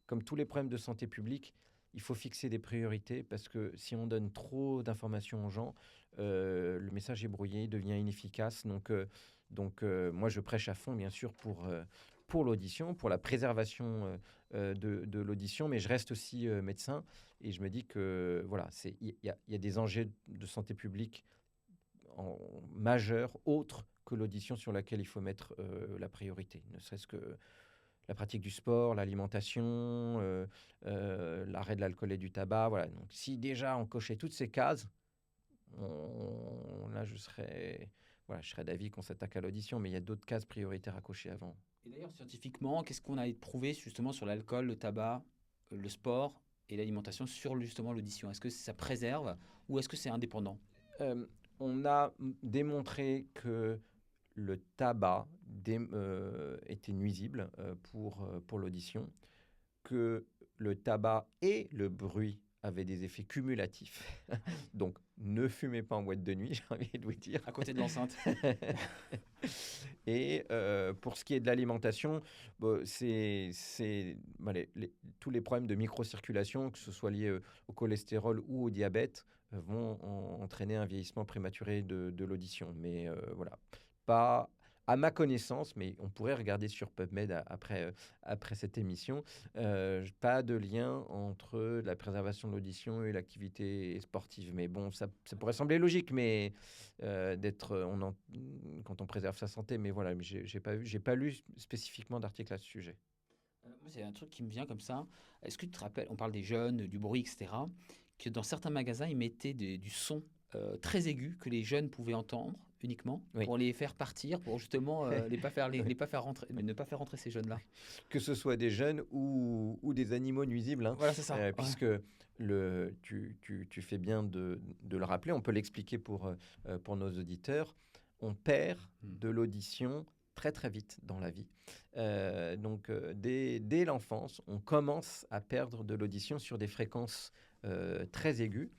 comme tous les problèmes de santé publique. il faut fixer des priorités parce que si on donne trop d'informations aux gens, le message est brouillé, il devient inefficace. Moi, je prêche à fond, bien sûr, pour l'audition, pour la préservation de l'audition, mais je reste aussi médecin et je me dis que voilà, il y a des enjeux de santé publique majeurs, autres que l'audition sur laquelle il faut mettre la priorité, ne serait-ce que la pratique du sport, l'alimentation, l'arrêt de l'alcool et du tabac. Voilà. Donc, si déjà on cochait toutes ces cases, là, je serais d'avis qu'on s'attaque à l'audition, mais il y a d'autres cases prioritaires à cocher avant. Et d'ailleurs, scientifiquement, qu'est-ce qu'on a prouvé justement sur l'alcool, le tabac, le sport et l'alimentation sur justement l'audition? Est-ce que ça préserve ou est-ce que c'est indépendant? On a démontré que le tabac était nuisible pour l'audition, que le tabac et le bruit avaient des effets cumulatifs. Donc, ne fumez pas en boîte de nuit, j'ai envie de vous dire. À côté de l'enceinte. Et pour ce qui est de l'alimentation, tous les problèmes de microcirculation, que ce soit lié au cholestérol ou au diabète, vont entraîner un vieillissement prématuré de l'audition. Mais voilà, pas à ma connaissance, mais on pourrait regarder sur PubMed après cette émission, pas de lien entre la préservation de l'audition et l'activité sportive. Mais bon, ça pourrait sembler logique, mais quand on préserve sa santé. Mais voilà, j'ai pas lu spécifiquement d'article à ce sujet. Moi, c'est un truc qui me vient comme ça. Est-ce que tu te rappelles, on parle des jeunes, du bruit, etc., que dans certains magasins, ils mettaient du son très aigu que les jeunes pouvaient entendre uniquement pour les faire partir, pour justement ne pas faire rentrer ces jeunes-là. Que ce soit des jeunes ou des animaux nuisibles. Hein, voilà, c'est ça. Puisque tu fais bien de le rappeler, on peut l'expliquer pour nos auditeurs. On perd de l'audition très très vite dans la vie. Dès l'enfance, on commence à perdre de l'audition sur des fréquences très aiguës.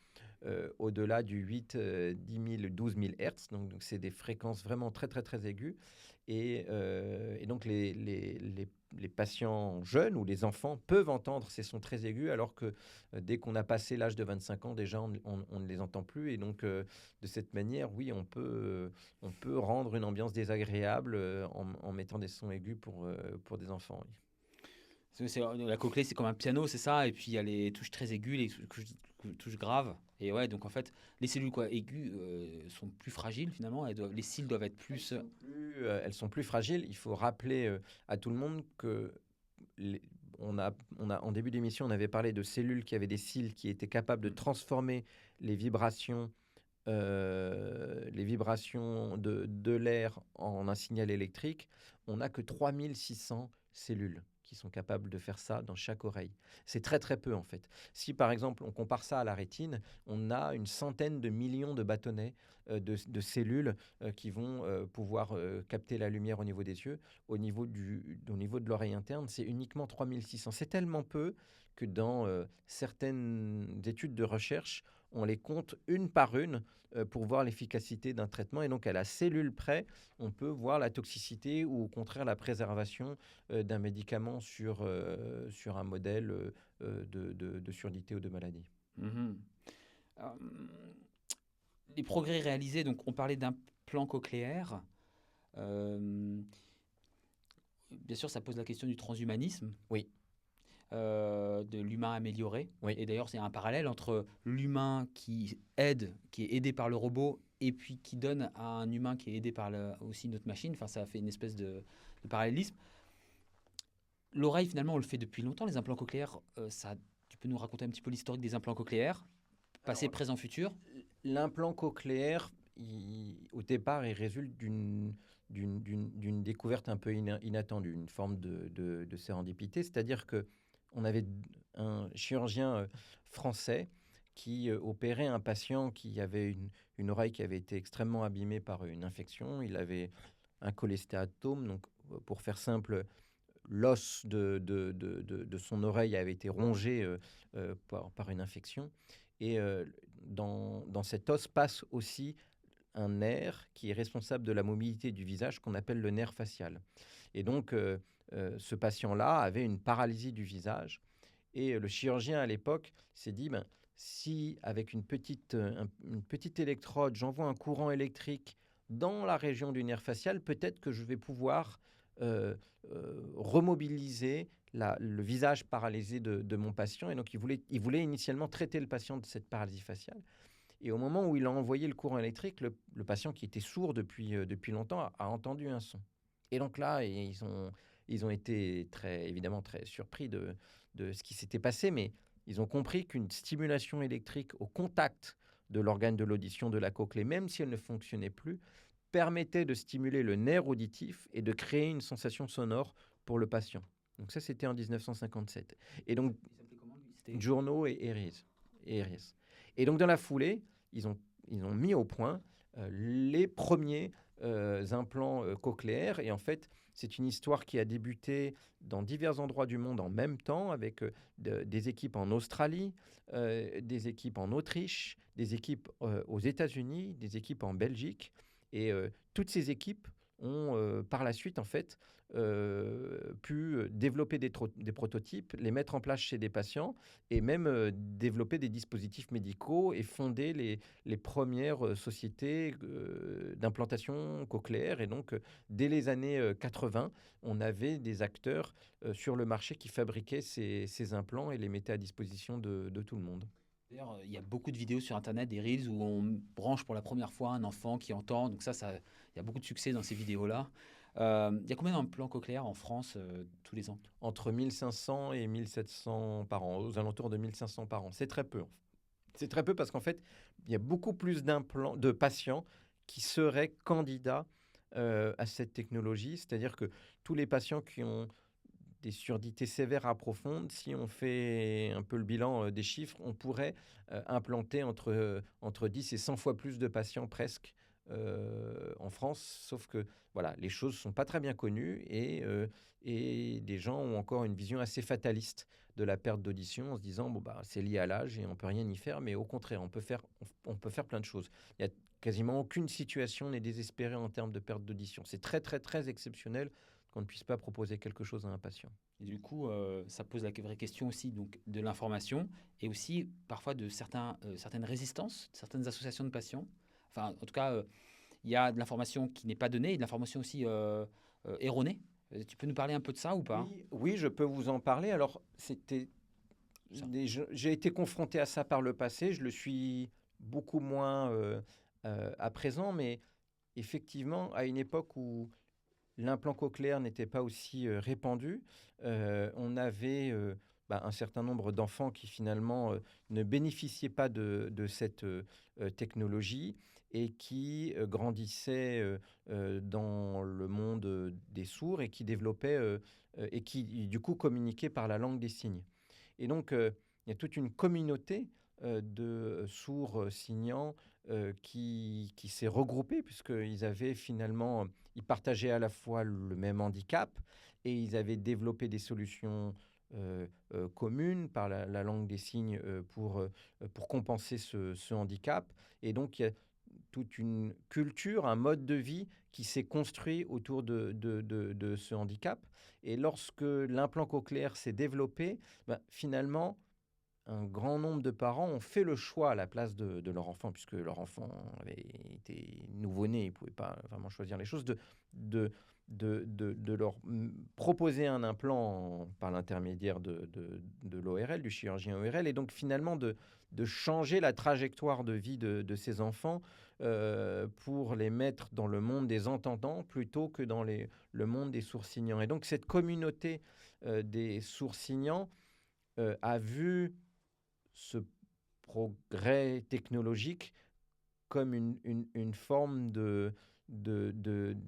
Au-delà du 8, 10 000, 12 000 Hertz. Donc c'est des fréquences vraiment très, très, très aiguës. Et donc, les patients jeunes ou les enfants peuvent entendre ces sons très aigus, alors que dès qu'on a passé l'âge de 25 ans, déjà, on ne les entend plus. Et donc, de cette manière, oui, on peut rendre une ambiance désagréable en mettant des sons aigus pour des enfants. Oui. La cochlée, c'est comme un piano, c'est ça. Et puis, il y a les touches très aiguës, les touches graves. Et ouais, donc en fait, les cellules aiguës sont plus fragiles finalement. Les cils doivent être plus... Elles sont plus fragiles. Il faut rappeler à tout le monde que... en début d'émission, on avait parlé de cellules qui avaient des cils qui étaient capables de transformer les vibrations de l'air en un signal électrique. On n'a que 3600 cellules qui sont capables de faire ça dans chaque oreille. C'est très très peu en fait. Si par exemple on compare ça à la rétine, on a une centaine de millions de bâtonnets de cellules qui vont pouvoir capter la lumière au niveau des yeux. Au niveau de l'oreille interne, c'est uniquement 3600. C'est tellement peu que dans certaines études de recherche, on les compte une par une pour voir l'efficacité d'un traitement. Et donc, à la cellule près, on peut voir la toxicité ou au contraire la préservation d'un médicament sur un modèle de surdité ou de maladie. Mmh. Les progrès réalisés, donc on parlait d'implants cochléaires. Bien sûr, ça pose la question du transhumanisme. Oui. De l'humain amélioré. Oui. Et d'ailleurs, c'est un parallèle entre l'humain qui est aidé par le robot, et puis qui donne à un humain qui est aidé par aussi notre machine. Enfin, ça fait une espèce de parallélisme. L'oreille, finalement, on le fait depuis longtemps. Les implants cochléaires, tu peux nous raconter un petit peu l'historique des implants cochléaires, passé, présent, futur? L'implant cochléaire, au départ, il résulte d'une découverte un peu inattendue, une forme de sérendipité. C'est-à-dire qu'on avait un chirurgien français qui opérait un patient qui avait une oreille qui avait été extrêmement abîmée par une infection. Il avait un cholestéatome. Donc, pour faire simple, l'os de son oreille avait été rongé par une infection. Et dans cet os passe aussi un nerf qui est responsable de la mobilité du visage qu'on appelle le nerf facial. Et donc, ce patient-là avait une paralysie du visage. Et le chirurgien, à l'époque, s'est dit, si avec une petite électrode, j'envoie un courant électrique dans la région du nerf facial, peut-être que je vais pouvoir remobiliser le visage paralysé de mon patient. Et donc, il voulait initialement traiter le patient de cette paralysie faciale. Et au moment où il a envoyé le courant électrique, le patient qui était sourd depuis longtemps a entendu un son. Et donc là, ils ont été évidemment très surpris de ce qui s'était passé, mais ils ont compris qu'une stimulation électrique au contact de l'organe de l'audition de la cochlée, même si elle ne fonctionnait plus, permettait de stimuler le nerf auditif et de créer une sensation sonore pour le patient. Donc ça, c'était en 1957. Et donc, Il s'appelait comment, lui? Journo et Eris. Et donc, dans la foulée, ils ont mis au point les premiers implants cochléaires. Et en fait, c'est une histoire qui a débuté dans divers endroits du monde en même temps, avec des équipes en Australie, des équipes en Autriche, des équipes aux États-Unis, des équipes en Belgique. Et toutes ces équipes ont par la suite, en fait, pu développer des prototypes, les mettre en place chez des patients et même développer des dispositifs médicaux et fonder les premières sociétés d'implantation cochléaire. Et donc, dès les années 80, on avait des acteurs sur le marché qui fabriquaient ces implants et les mettaient à disposition de tout le monde. D'ailleurs, il y a beaucoup de vidéos sur Internet, des Reels, où on branche pour la première fois un enfant qui entend. Donc ça il y a beaucoup de succès dans ces vidéos-là. Il y a combien d'implants cochléaires en France tous les ans? Entre 1500 et 1700 par an, aux alentours de 1500 par an. C'est très peu. C'est très peu parce qu'en fait, il y a beaucoup plus de patients qui seraient candidats à cette technologie. C'est-à-dire que tous les patients qui ont des surdités sévères à profondes, si on fait un peu le bilan des chiffres, on pourrait implanter entre 10 et 100 fois plus de patients presque en France, sauf que voilà, les choses ne sont pas très bien connues et des gens ont encore une vision assez fataliste de la perte d'audition en se disant c'est lié à l'âge et on ne peut rien y faire, mais au contraire, on peut faire plein de choses. Il n'y a quasiment aucune situation n'est désespérée en termes de perte d'audition. C'est très, très, très exceptionnel qu'on ne puisse pas proposer quelque chose à un patient. Et du coup, ça pose la vraie question aussi donc, de l'information et aussi parfois de certaines résistances, de certaines associations de patients. Enfin, en tout cas, il y a de l'information qui n'est pas donnée et de l'information aussi erronée. Tu peux nous parler un peu de ça ou pas? Oui, je peux vous en parler. Alors, j'ai été confronté à ça par le passé. Je le suis beaucoup moins à présent, mais effectivement, à une époque où l'implant cochléaire n'était pas aussi répandu, on avait un certain nombre d'enfants qui finalement ne bénéficiaient pas de cette technologie et qui grandissaient dans le monde des sourds et qui développaient et qui du coup communiquaient par la langue des signes. Et donc il y a toute une communauté de sourds signants qui s'est regroupée puisqu'ils avaient finalement, ils partageaient à la fois le même handicap et ils avaient développé des solutions communes par la langue des signes pour compenser ce handicap. Et donc, il y a toute une culture, un mode de vie qui s'est construit autour de ce handicap. Et lorsque l'implant cochléaire s'est développé, finalement, un grand nombre de parents ont fait le choix à la place de leur enfant, puisque leur enfant avait été nouveau-né, ils ne pouvaient pas vraiment choisir les choses, de leur proposer un implant par l'intermédiaire de l'ORL, du chirurgien ORL, et donc finalement de changer la trajectoire de vie de ces enfants pour les mettre dans le monde des entendants plutôt que dans le monde des sourds-signants. Et donc cette communauté des sourds-signants a vu ce progrès technologique comme une forme de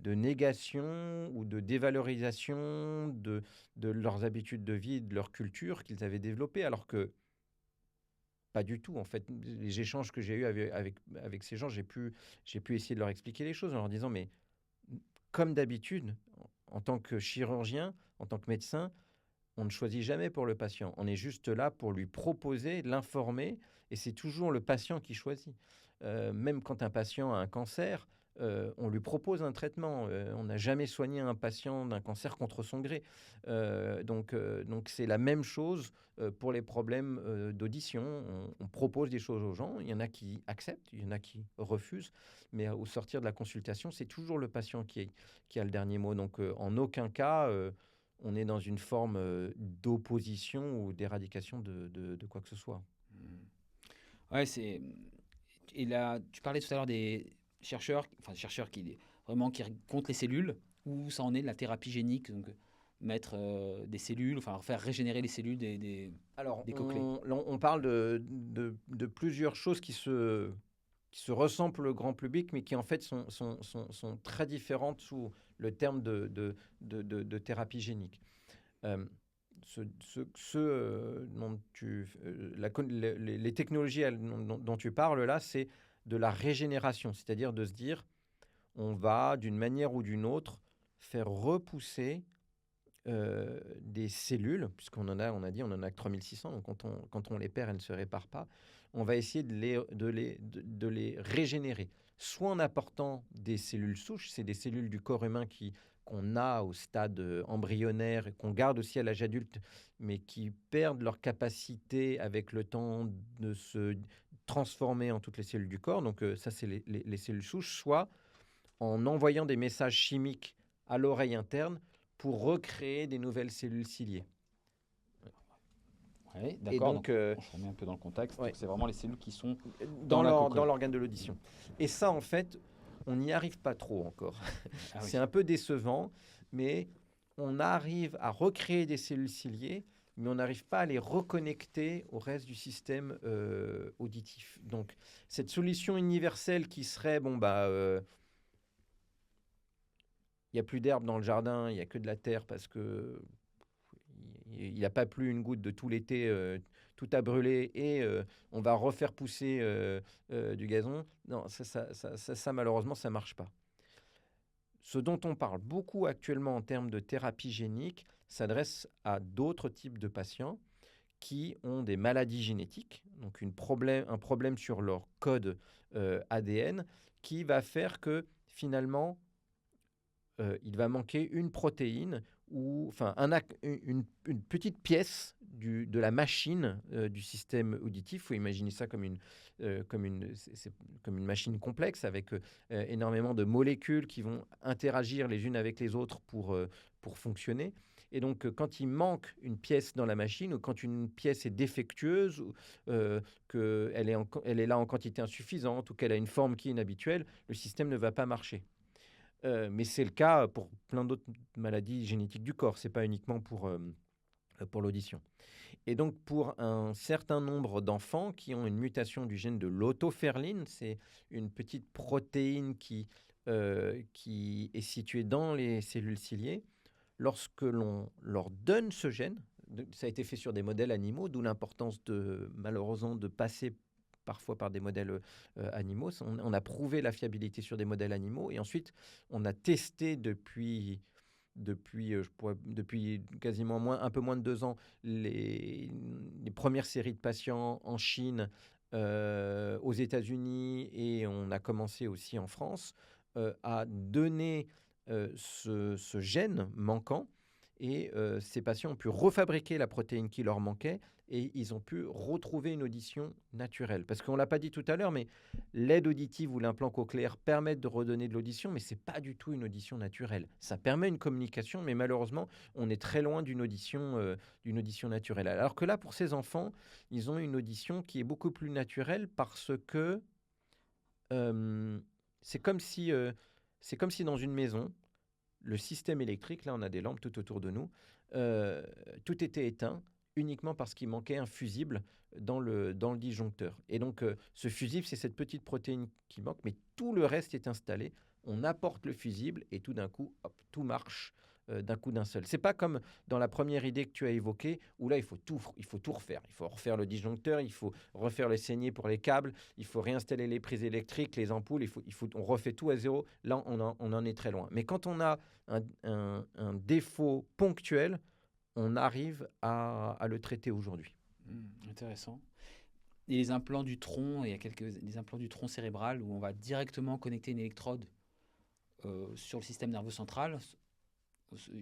négation ou de dévalorisation de leurs habitudes de vie, de leur culture qu'ils avaient développée, alors que pas du tout. En fait, les échanges que j'ai eus avec ces gens, j'ai pu essayer de leur expliquer les choses en leur disant, mais comme d'habitude, en tant que chirurgien, en tant que médecin, on ne choisit jamais pour le patient. On est juste là pour lui proposer, l'informer, et c'est toujours le patient qui choisit. Même quand un patient a un cancer, on lui propose un traitement. On n'a jamais soigné un patient d'un cancer contre son gré. Donc, c'est la même chose pour les problèmes d'audition. On propose des choses aux gens. Il y en a qui acceptent, il y en a qui refusent. Mais au sortir de la consultation, c'est toujours le patient qui a le dernier mot. Donc, en aucun cas, on est dans une forme d'opposition ou d'éradication de quoi que ce soit. Ouais, et là, tu parlais tout à l'heure des chercheurs qui comptent les cellules, où ça en est de la thérapie génique, donc mettre des cellules, enfin faire régénérer les cellules Alors, des cochlées. on parle de plusieurs choses qui se ressemblent au grand public, mais qui en fait sont très différentes sous le terme de thérapie génique. Euh, les technologies dont tu parles là, c'est de la régénération, c'est-à-dire de se dire, on va d'une manière ou d'une autre faire repousser des cellules, puisqu'on en a, on a dit, on en a que 3600, donc quand on les perd, elles ne se réparent pas. On va essayer de les régénérer, soit en apportant des cellules souches, c'est des cellules du corps humain qu'on a au stade embryonnaire et qu'on garde aussi à l'âge adulte, mais qui perdent leur capacité avec le temps de se transformer en toutes les cellules du corps. Donc ça, c'est les cellules souches, soit en envoyant des messages chimiques à l'oreille interne pour recréer des nouvelles cellules ciliées. Oui, d'accord. Donc, on se remet un peu dans le contexte. Ouais. C'est vraiment les cellules qui sont dans l'organe de l'audition. Et ça, en fait, on n'y arrive pas trop encore. Ah, c'est un peu décevant, mais on arrive à recréer des cellules ciliées, mais on n'arrive pas à les reconnecter au reste du système auditif. Donc, cette solution universelle qui serait, il n'y a plus d'herbe dans le jardin, il n'y a que de la terre parce que il n'a pas plu une goutte de tout l'été, tout a brûlé et on va refaire pousser du gazon. Non, ça malheureusement, ça ne marche pas. Ce dont on parle beaucoup actuellement en termes de thérapie génique s'adresse à d'autres types de patients qui ont des maladies génétiques, donc un problème sur leur code ADN qui va faire que finalement, il va manquer une protéine ou enfin une petite pièce de la machine du système auditif. Il faut imaginer ça comme une machine complexe avec énormément de molécules qui vont interagir les unes avec les autres pour fonctionner. Et donc, quand il manque une pièce dans la machine ou quand une pièce est défectueuse, qu'elle est là en quantité insuffisante ou qu'elle a une forme qui est inhabituelle, le système ne va pas marcher. Mais c'est le cas pour plein d'autres maladies génétiques du corps. Ce n'est pas uniquement pour l'audition. Et donc, pour un certain nombre d'enfants qui ont une mutation du gène de l'autoferline, c'est une petite protéine qui est située dans les cellules ciliées, lorsque l'on leur donne ce gène, ça a été fait sur des modèles animaux, d'où l'importance malheureusement de passer parfois par des modèles animaux. On a prouvé la fiabilité sur des modèles animaux et ensuite on a testé depuis quasiment un peu moins de 2 ans les premières séries de patients en Chine, aux États-Unis et on a commencé aussi en France à donner ce gène manquant. Et ces patients ont pu refabriquer la protéine qui leur manquait et ils ont pu retrouver une audition naturelle. Parce qu'on ne l'a pas dit tout à l'heure, mais l'aide auditive ou l'implant cochléaire permettent de redonner de l'audition, mais ce n'est pas du tout une audition naturelle. Ça permet une communication, mais malheureusement, on est très loin d'une audition naturelle. Alors que là, pour ces enfants, ils ont une audition qui est beaucoup plus naturelle parce que c'est comme si dans une maison, le système électrique, là on a des lampes tout autour de nous, tout était éteint uniquement parce qu'il manquait un fusible dans le disjoncteur. Et donc ce fusible, c'est cette petite protéine qui manque, mais tout le reste est installé. On apporte le fusible et tout d'un coup, hop, tout marche d'un coup d'un seul. C'est pas comme dans la première idée que tu as évoquée, où là il faut tout refaire. Il faut refaire le disjoncteur, il faut refaire le saigné pour les câbles, il faut réinstaller les prises électriques, les ampoules, on refait tout à zéro. Là, on en est très loin. Mais quand on a un défaut ponctuel, on arrive à le traiter aujourd'hui. Intéressant. Et les implants du tronc, il y a des implants du tronc cérébral où on va directement connecter une électrode sur le système nerveux central.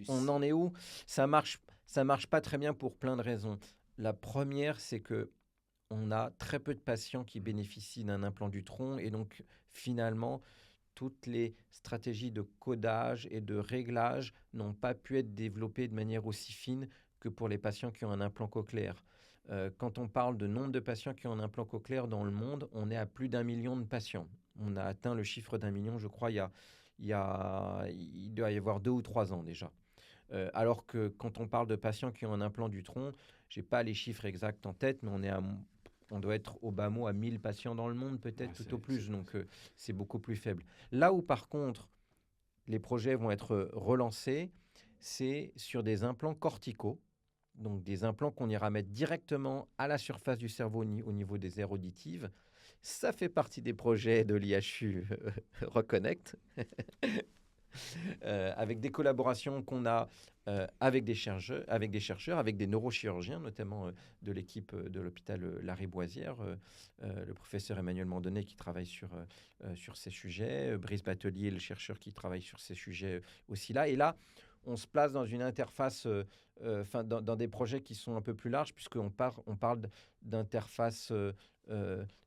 On en est où? Ça marche pas très bien pour plein de raisons. La première, c'est que on a très peu de patients qui bénéficient d'un implant du tronc et donc finalement, toutes les stratégies de codage et de réglage n'ont pas pu être développées de manière aussi fine que pour les patients qui ont un implant cochléaire. Quand on parle de nombre de patients qui ont un implant cochléaire dans le monde, on est à plus d'1 million de patients. On a atteint le chiffre d'1 million, je crois, il doit y avoir 2 ou 3 ans déjà. Alors que quand on parle de patients qui ont un implant du tronc, je n'ai pas les chiffres exacts en tête, mais on doit être au bas mot à 1000 patients dans le monde, peut-être tout au plus. Donc, c'est beaucoup plus faible. Là où, par contre, les projets vont être relancés, c'est sur des implants corticaux. Donc, des implants qu'on ira mettre directement à la surface du cerveau au niveau des aires auditives. Ça fait partie des projets de l'IHU Reconnect. Avec des collaborations qu'on a avec des chercheurs, avec des neurochirurgiens, notamment de l'équipe de l'hôpital Lariboisière, le professeur Emmanuel Mandonnet qui travaille sur ces sujets, Brice Batelier, le chercheur qui travaille sur ces sujets aussi là. Et là, on se place dans une interface, dans des projets qui sont un peu plus larges, puisqu'on parle d'interface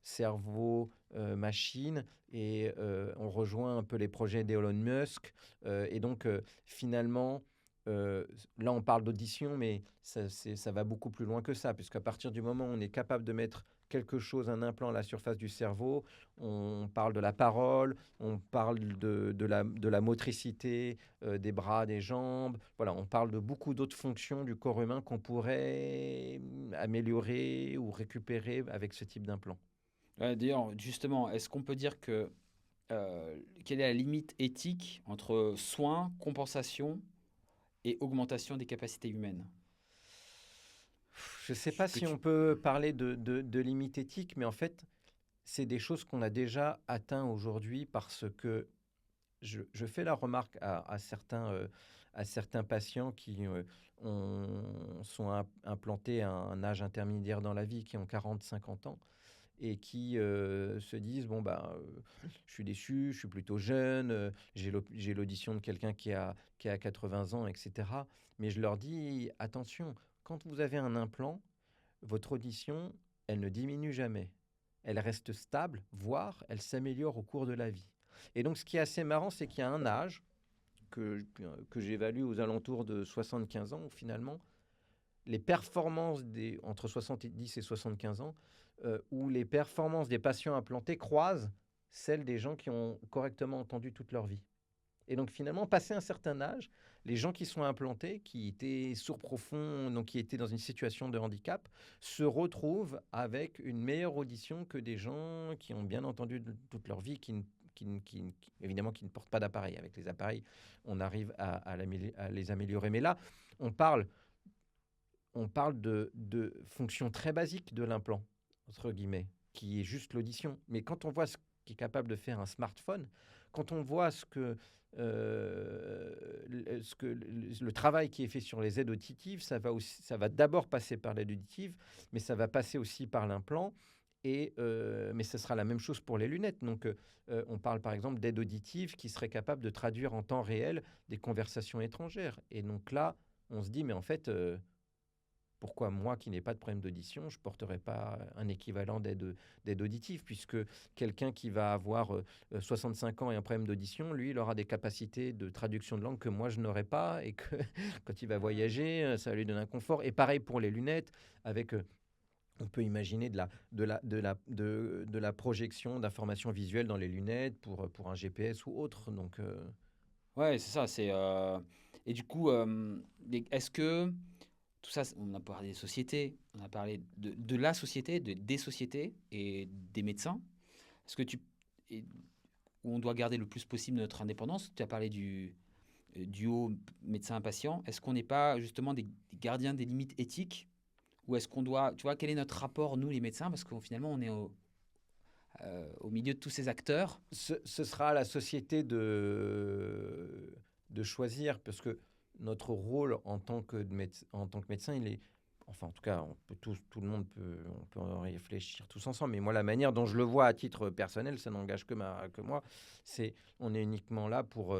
cerveau, machine, et on rejoint un peu les projets d'Elon Musk. Et donc, finalement, là, on parle d'audition, mais ça va beaucoup plus loin que ça, puisqu'à partir du moment où on est capable de mettre quelque chose, un implant à la surface du cerveau, on parle de la parole, on parle de la motricité des bras, des jambes. Voilà, on parle de beaucoup d'autres fonctions du corps humain qu'on pourrait améliorer ou récupérer avec ce type d'implant. D'ailleurs, justement, est-ce qu'on peut dire que quelle est la limite éthique entre soins, compensation et augmentation des capacités humaines? Je ne sais pas si on peut parler de limite éthique, mais en fait, c'est des choses qu'on a déjà atteintes aujourd'hui parce que je fais la remarque à certains patients qui sont implantés à un âge intermédiaire dans la vie, qui ont 40-50 ans, et qui se disent, bon, je suis déçu, je suis plutôt jeune, j'ai l'audition de quelqu'un qui a 80 ans, etc. Mais je leur dis, attention, quand vous avez un implant, votre audition, elle ne diminue jamais. Elle reste stable, voire elle s'améliore au cours de la vie. Et donc, ce qui est assez marrant, c'est qu'il y a un âge que j'évalue aux alentours de 75 ans, où finalement, les performances entre 70 et 75 ans, où les performances des patients implantés croisent celles des gens qui ont correctement entendu toute leur vie. Et donc finalement, passé un certain âge, les gens qui sont implantés, qui étaient sourds profonds, donc qui étaient dans une situation de handicap, se retrouvent avec une meilleure audition que des gens qui ont bien entendu toute leur vie, évidemment qui ne portent pas d'appareil. Avec les appareils, on arrive à les améliorer. Mais là, on parle de fonctions très basiques de l'implant, entre guillemets, qui est juste l'audition. Mais quand on voit ce qu'est capable de faire un smartphone, quand on voit le travail qui est fait sur les aides auditives, ça va d'abord passer par l'aide auditive, mais ça va passer aussi par l'implant. Mais ce sera la même chose pour les lunettes. Donc, on parle par exemple d'aide auditive qui serait capable de traduire en temps réel des conversations étrangères. Et donc là, on se dit, mais en fait, pourquoi moi qui n'ai pas de problème d'audition, je ne porterai pas un équivalent d'aide auditive, puisque quelqu'un qui va avoir 65 ans et un problème d'audition, lui, il aura des capacités de traduction de langue que moi, je n'aurai pas, et que quand il va voyager, ça va lui donner un confort. Et pareil pour les lunettes, avec... on peut imaginer de la projection d'informations visuelles dans les lunettes pour un GPS ou autre. Donc, Ouais, c'est ça. Et du coup, est-ce que tout ça, on a parlé des sociétés, on a parlé de la société, des sociétés et des médecins. Est-ce que où on doit garder le plus possible notre indépendance? Tu as parlé du duo médecin-patient. Est-ce qu'on n'est pas justement des gardiens des limites éthiques? Ou est-ce qu'on doit, tu vois, quel est notre rapport, nous les médecins? Parce que finalement, on est au milieu de tous ces acteurs. ce sera à la société de choisir, parce que notre rôle en tant que médecin, enfin en tout cas, tout le monde on peut en réfléchir tous ensemble, mais moi la manière dont je le vois à titre personnel, ça n'engage que moi, c'est on est uniquement là pour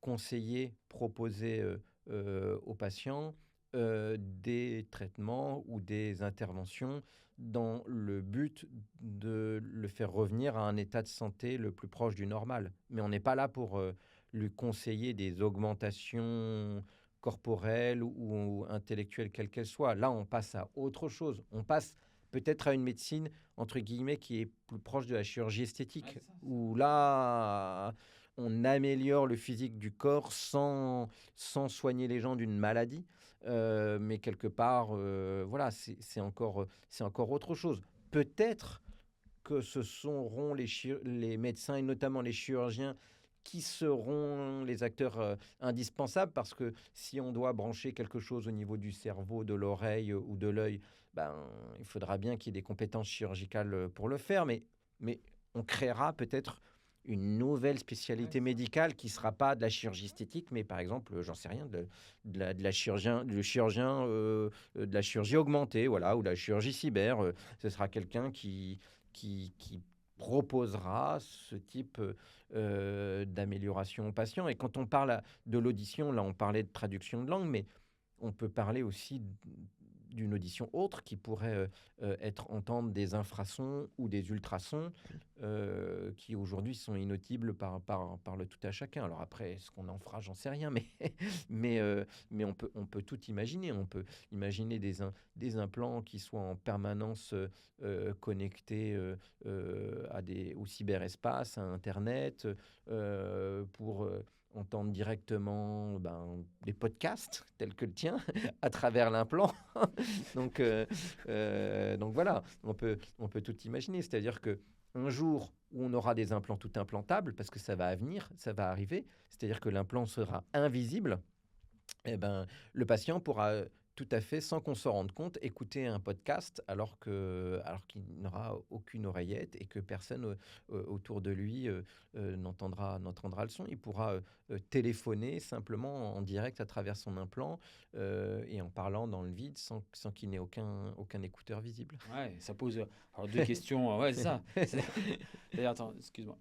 conseiller, proposer aux patients des traitements ou des interventions dans le but de le faire revenir à un état de santé le plus proche du normal. Mais on n'est pas là pour lui conseiller des augmentations corporelle ou intellectuelle, quelle qu'elle soit. Là, on passe à autre chose. On passe peut-être à une médecine, entre guillemets, qui est plus proche de la chirurgie esthétique, où là, on améliore le physique du corps sans soigner les gens d'une maladie. Mais quelque part, voilà, c'est encore autre chose. Peut-être que ce seront les médecins et notamment les chirurgiens qui seront les acteurs indispensables parce que si on doit brancher quelque chose au niveau du cerveau, de l'oreille ou de l'œil, ben, il faudra bien qu'il y ait des compétences chirurgicales pour le faire, mais on créera peut-être une nouvelle spécialité médicale qui ne sera pas de la chirurgie esthétique, mais par exemple, j'en sais rien, de la chirurgien, de la chirurgie augmentée, voilà, ou de la chirurgie cyber. Ce sera quelqu'un qui proposera ce type d'amélioration aux patients. Et quand on parle de l'audition, là on parlait de traduction de langue, mais on peut parler aussi d'une audition autre qui pourrait entendre des infrasons ou des ultrasons qui aujourd'hui sont inaudibles par le tout à chacun. Alors après, ce qu'on en fera, j'en sais rien, mais on peut tout imaginer. On peut imaginer des implants qui soient en permanence connectés au cyberespace, à Internet, pour entendre directement des podcasts tels que le tien à travers l'implant. donc voilà, on peut tout imaginer. C'est-à-dire que un jour où on aura des implants tout implantables, parce que ça va venir, ça va arriver, c'est-à-dire que l'implant sera invisible, eh ben, le patient pourra tout à fait, sans qu'on s'en rende compte, écouter un podcast alors qu'il n'aura aucune oreillette et que personne autour de lui n'entendra le son. Il pourra téléphoner simplement en direct à travers son implant et en parlant dans le vide sans qu'il n'ait aucun écouteur visible. Ouais, ça pose alors deux questions. Ouais, c'est ça. D'ailleurs, attends, excuse-moi.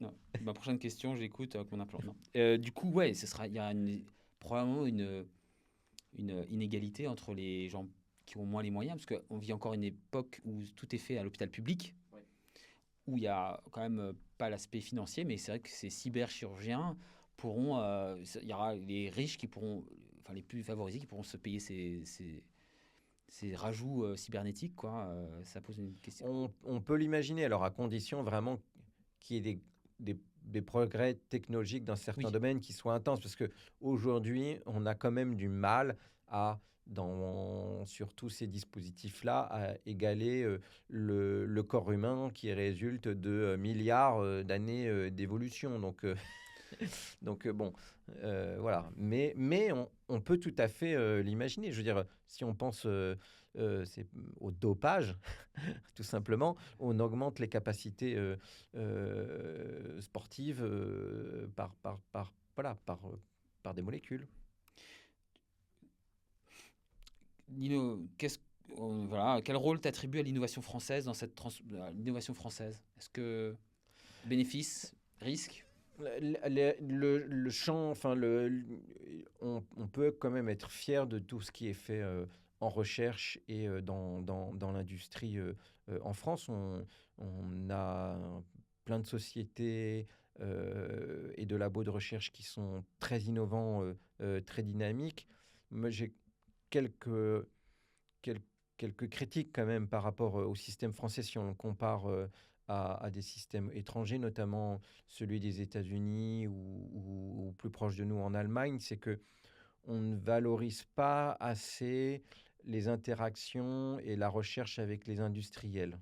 Non, ma prochaine question, j'écoute avec mon implant. Non. Du coup, ouais, il y a probablement une inégalité entre les gens qui ont moins les moyens, parce qu'on vit encore une époque où tout est fait à l'hôpital public, où il n'y a quand même pas l'aspect financier, mais c'est vrai que ces cyberchirurgiens pourront, il y aura les riches qui pourront, enfin les plus favorisés qui pourront se payer ces rajouts cybernétiques, quoi. Ça pose une question. On peut l'imaginer, alors à condition vraiment qu'il y ait des progrès technologiques dans certains domaines qui soient intenses, parce qu'aujourd'hui, on a quand même du mal sur tous ces dispositifs-là, à égaler le corps humain qui résulte de milliards d'années d'évolution. Donc bon, voilà. Mais on peut tout à fait l'imaginer. Je veux dire, si on pense au dopage, tout simplement, on augmente les capacités sportives par des molécules. Nino, voilà, quel rôle t'attribues à l'innovation française dans cette l'innovation française? Est-ce que bénéfice, risque? Le champ, enfin on peut quand même être fier de tout ce qui est fait en recherche et dans l'industrie en France. On a plein de sociétés et de labos de recherche qui sont très innovants, très dynamiques. Moi, j'ai quelques critiques quand même par rapport au système français si on le compare à des systèmes étrangers, notamment celui des États-Unis ou plus proche de nous en Allemagne, c'est que on ne valorise pas assez les interactions et la recherche avec les industriels.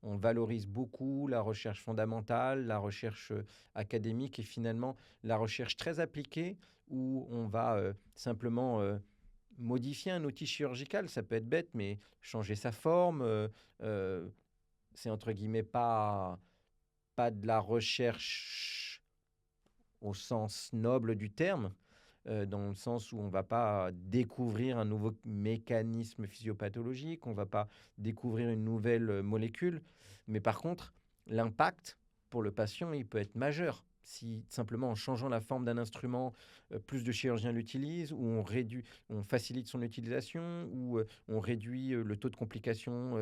On valorise beaucoup la recherche fondamentale, la recherche académique et finalement la recherche très appliquée où on va simplement modifier un outil chirurgical. Ça peut être bête, mais changer sa forme, c'est entre guillemets pas de la recherche au sens noble du terme, dans le sens où on ne va pas découvrir un nouveau mécanisme physiopathologique, on ne va pas découvrir une nouvelle molécule. Mais par contre, l'impact pour le patient, il peut être majeur. Si simplement en changeant la forme d'un instrument, plus de chirurgiens l'utilisent, ou on facilite son utilisation, ou on réduit le taux de complication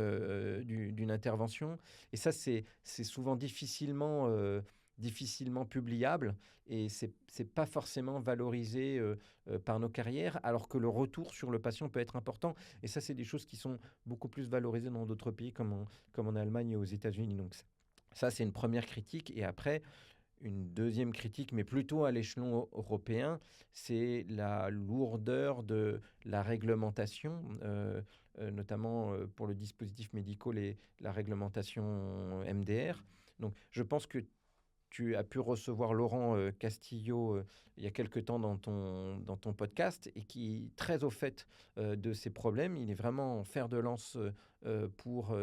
d'une intervention. Et ça, c'est souvent difficilement publiable, et c'est pas forcément valorisé par nos carrières, alors que le retour sur le patient peut être important. Et ça, c'est des choses qui sont beaucoup plus valorisées dans d'autres pays, comme en Allemagne et aux États-Unis. Donc ça, c'est une première critique. Et après, une deuxième critique, mais plutôt à l'échelon européen, c'est la lourdeur de la réglementation, notamment pour le dispositif médical et la réglementation MDR. Donc, je pense que tu as pu recevoir Laurent Castillo il y a quelque temps dans ton podcast, et qui est très au fait de ces problèmes. Il est vraiment en fer de lance pour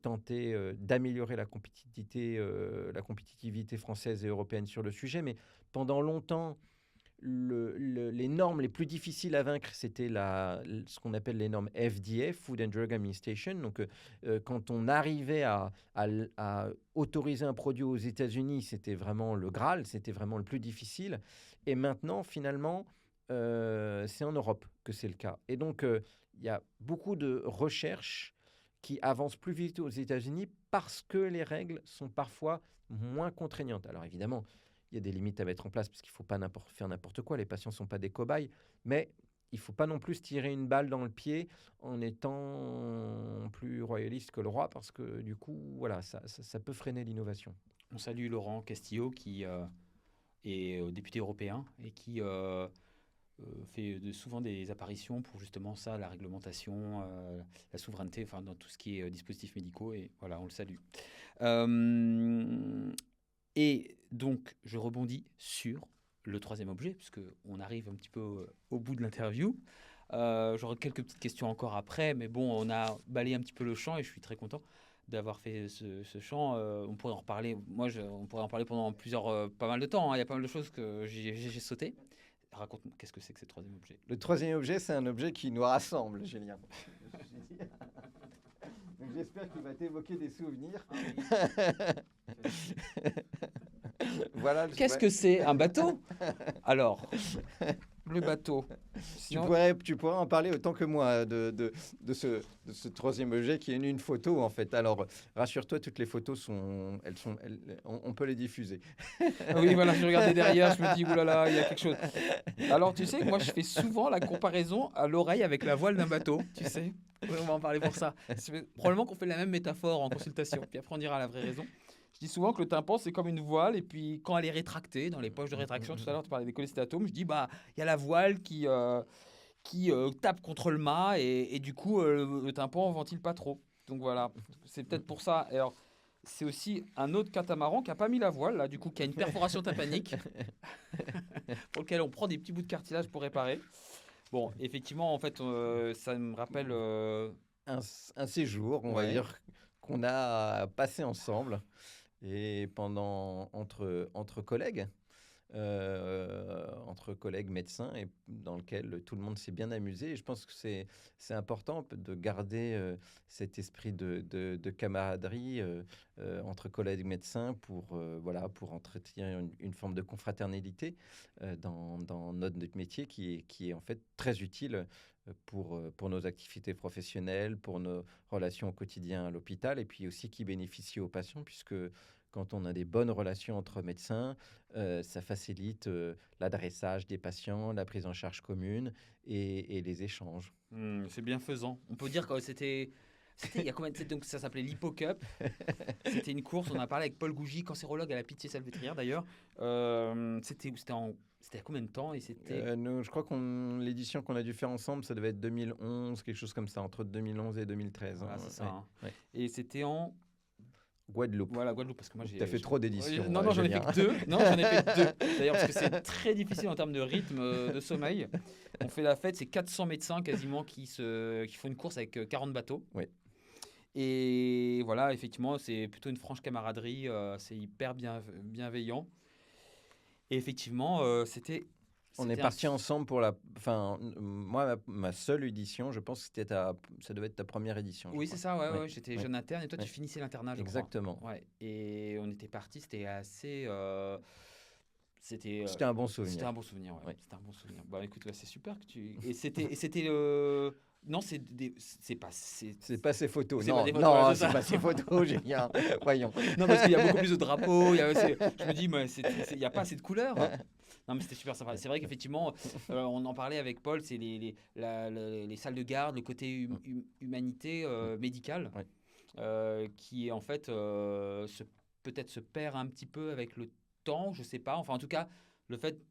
tenter d'améliorer la compétitivité française et européenne sur le sujet. Mais pendant longtemps, les normes les plus difficiles à vaincre, c'était ce qu'on appelle les normes FDA, Food and Drug Administration. Donc, quand on arrivait à autoriser un produit aux États-Unis, c'était vraiment le Graal, c'était vraiment le plus difficile. Et maintenant, finalement, c'est en Europe que c'est le cas. Et donc, il y a beaucoup de recherches qui avancent plus vite aux États-Unis parce que les règles sont parfois moins contraignantes. Alors, évidemment, il y a des limites à mettre en place parce qu'il ne faut pas faire n'importe quoi. Les patients ne sont pas des cobayes. Mais il ne faut pas non plus se tirer une balle dans le pied en étant plus royaliste que le roi, parce que du coup, voilà, ça peut freiner l'innovation. On salue Laurent Castillo qui est député européen et qui fait souvent des apparitions pour justement ça, la réglementation, la souveraineté, enfin dans tout ce qui est dispositifs médicaux. Et voilà, on le salue. Et donc, je rebondis sur le troisième objet, puisqu'on arrive un petit peu au bout de l'interview. J'aurai quelques petites questions encore après, mais bon, on a balayé un petit peu le champ et je suis très content d'avoir fait ce champ. On pourrait en reparler. On pourrait en parler pendant pas mal de temps. Il y a pas mal de choses que j'ai sautées. Raconte-moi, qu'est-ce que c'est que ce troisième objet? Le troisième objet, c'est un objet qui nous rassemble, Julien. Donc j'espère qu'il va t'évoquer des souvenirs. Voilà. Qu'est-ce que c'est un bateau? Alors, le bateau. Tu pourrais en parler autant que moi de ce troisième objet qui est une photo, en fait. Alors, rassure-toi, toutes les photos on peut les diffuser. Oui, voilà, je regardais derrière, je me dis, oulala, il y a quelque chose. Alors, tu sais que moi, je fais souvent la comparaison à l'oreille avec la voile d'un bateau, tu sais. On va en parler pour ça. Probablement qu'on fait la même métaphore en consultation, puis après on dira la vraie raison. Je dis souvent que le tympan, c'est comme une voile, et puis quand elle est rétractée, dans les poches de rétraction, tout à l'heure, tu parlais des cholestéatomes, je dis, il y a la voile qui tape contre le mât, et du coup, le tympan ne ventile pas trop. Donc voilà, c'est peut-être pour ça. Alors, c'est aussi un autre catamaran qui n'a pas mis la voile, là, du coup, qui a une perforation tympanique, pour lequel on prend des petits bouts de cartilage pour réparer. Bon, effectivement, en fait, ça me rappelle... un séjour, on va dire, qu'on a passé ensemble. Et entre collègues, médecins, et dans lequel tout le monde s'est bien amusé. Et je pense que c'est important de garder cet esprit de camaraderie entre collègues médecins pour entretenir une forme de confraternité dans notre métier qui est en fait très utile pour nos activités professionnelles, pour nos relations au quotidien à l'hôpital, et puis aussi qui bénéficie aux patients, puisque quand on a des bonnes relations entre médecins, ça facilite l'adressage des patients, la prise en charge commune et les échanges. C'est bienfaisant. On peut dire que c'était il y a combien de temps? Donc ça s'appelait l'Hippocup. C'était une course, on a parlé avec Paul Gougy, cancérologue à la Pitié-Salpêtrière d'ailleurs. C'était à combien de temps? Et je crois que l'édition qu'on a dû faire ensemble, ça devait être 2011, quelque chose comme ça, entre 2011 et 2013. Voilà, c'est ça. Ouais. Et c'était en Guadeloupe. Voilà, Guadeloupe, parce que moi T'as fait trop d'éditions. Non, j'en ai fait que 2. Non, j'en ai fait 2. D'ailleurs, parce que c'est très difficile en termes de rythme de sommeil. On fait la fête, c'est 400 médecins quasiment qui font une course avec 40 bateaux. Oui. Et voilà, effectivement, c'est plutôt une franche camaraderie. C'est hyper bienveillant. Et effectivement, c'était On est parti ensemble pour moi, ma seule édition, je pense que ça devait être ta première édition. Oui, c'est ça, ouais. J'étais jeune interne et toi, tu finissais l'internat, je crois. Exactement. Ouais. Et on était parti, c'était assez... C'était un bon souvenir. C'était un bon souvenir, ouais. C'était un bon souvenir. Bah écoute, c'est super que tu... Et c'était Non, c'est pas ces photos. C'est pas ces photos, Julien. Voyons. Non, parce qu'il y a beaucoup plus de drapeaux. Je me dis, mais il n'y a pas assez de couleurs. Non, mais c'était super sympa. C'est vrai qu'effectivement, on en parlait avec Paul, c'est les salles de garde, le côté humanité médicale, qui en fait peut-être se perd un petit peu avec le temps, je sais pas. Enfin, en tout cas, le fait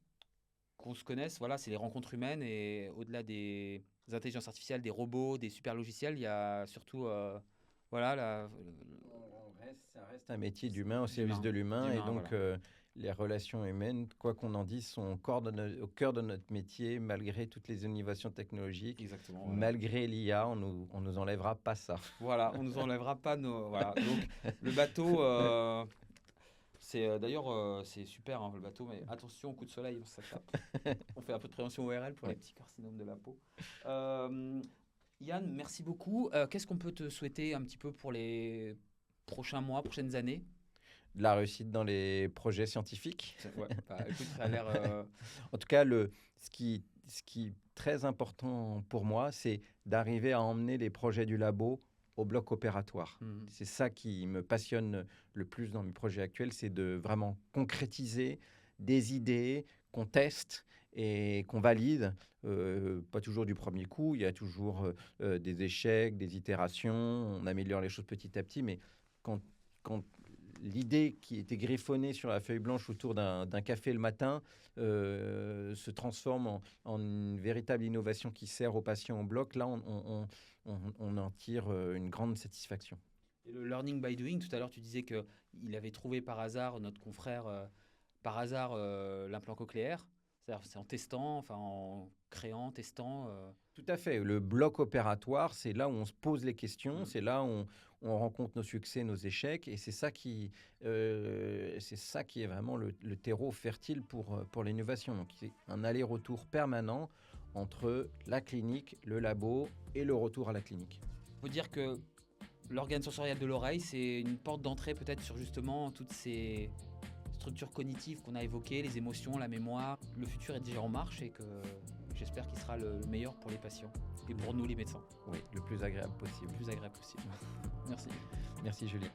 qu'on se connaisse, voilà, c'est les rencontres humaines et au-delà des intelligences artificielles, des robots, des super logiciels, il y a surtout, ça reste un métier d'humain au service de l'humain et donc les relations humaines, quoi qu'on en dise, sont au cœur de notre métier, malgré toutes les innovations technologiques. Exactement. Malgré l'IA, on nous enlèvera pas ça. Voilà, on nous enlèvera pas nos... Voilà, donc le bateau... D'ailleurs, c'est super le bateau, mais attention au coup de soleil, ça tape. On fait un peu de prévention ORL pour les petits carcinomes de la peau. Yann, merci beaucoup. Qu'est-ce qu'on peut te souhaiter un petit peu pour les prochains mois, prochaines années ? De la réussite dans les projets scientifiques. Ouais, écoute, ça a l'air... En tout cas, ce qui est très important pour moi, c'est d'arriver à emmener les projets du labo au bloc opératoire. C'est ça qui me passionne le plus dans mes projets actuels, c'est de vraiment concrétiser des idées qu'on teste et qu'on valide. Pas toujours du premier coup, il y a toujours des échecs, des itérations, on améliore les choses petit à petit, mais quand l'idée qui était griffonnée sur la feuille blanche autour d'un café le matin se transforme en une véritable innovation qui sert aux patients au bloc. Là, on en tire une grande satisfaction. Et le learning by doing, tout à l'heure, tu disais qu'il avait trouvé par hasard, notre confrère, l'implant cochléaire. C'est en testant, en créant, testant. Tout à fait. Le bloc opératoire, c'est là où on se pose les questions, c'est là où on rencontre nos succès, nos échecs, et c'est ça qui est vraiment le terreau fertile pour l'innovation. Donc, c'est un aller-retour permanent entre la clinique, le labo et le retour à la clinique. Il faut dire que l'organe sensoriel de l'oreille, c'est une porte d'entrée peut-être sur justement toutes ces structures cognitives qu'on a évoquées, les émotions, la mémoire. Le futur est déjà en marche et que j'espère qu'il sera le meilleur pour les patients et pour nous les médecins. Oui, le plus agréable possible. Le plus agréable possible. Merci. Merci Julie.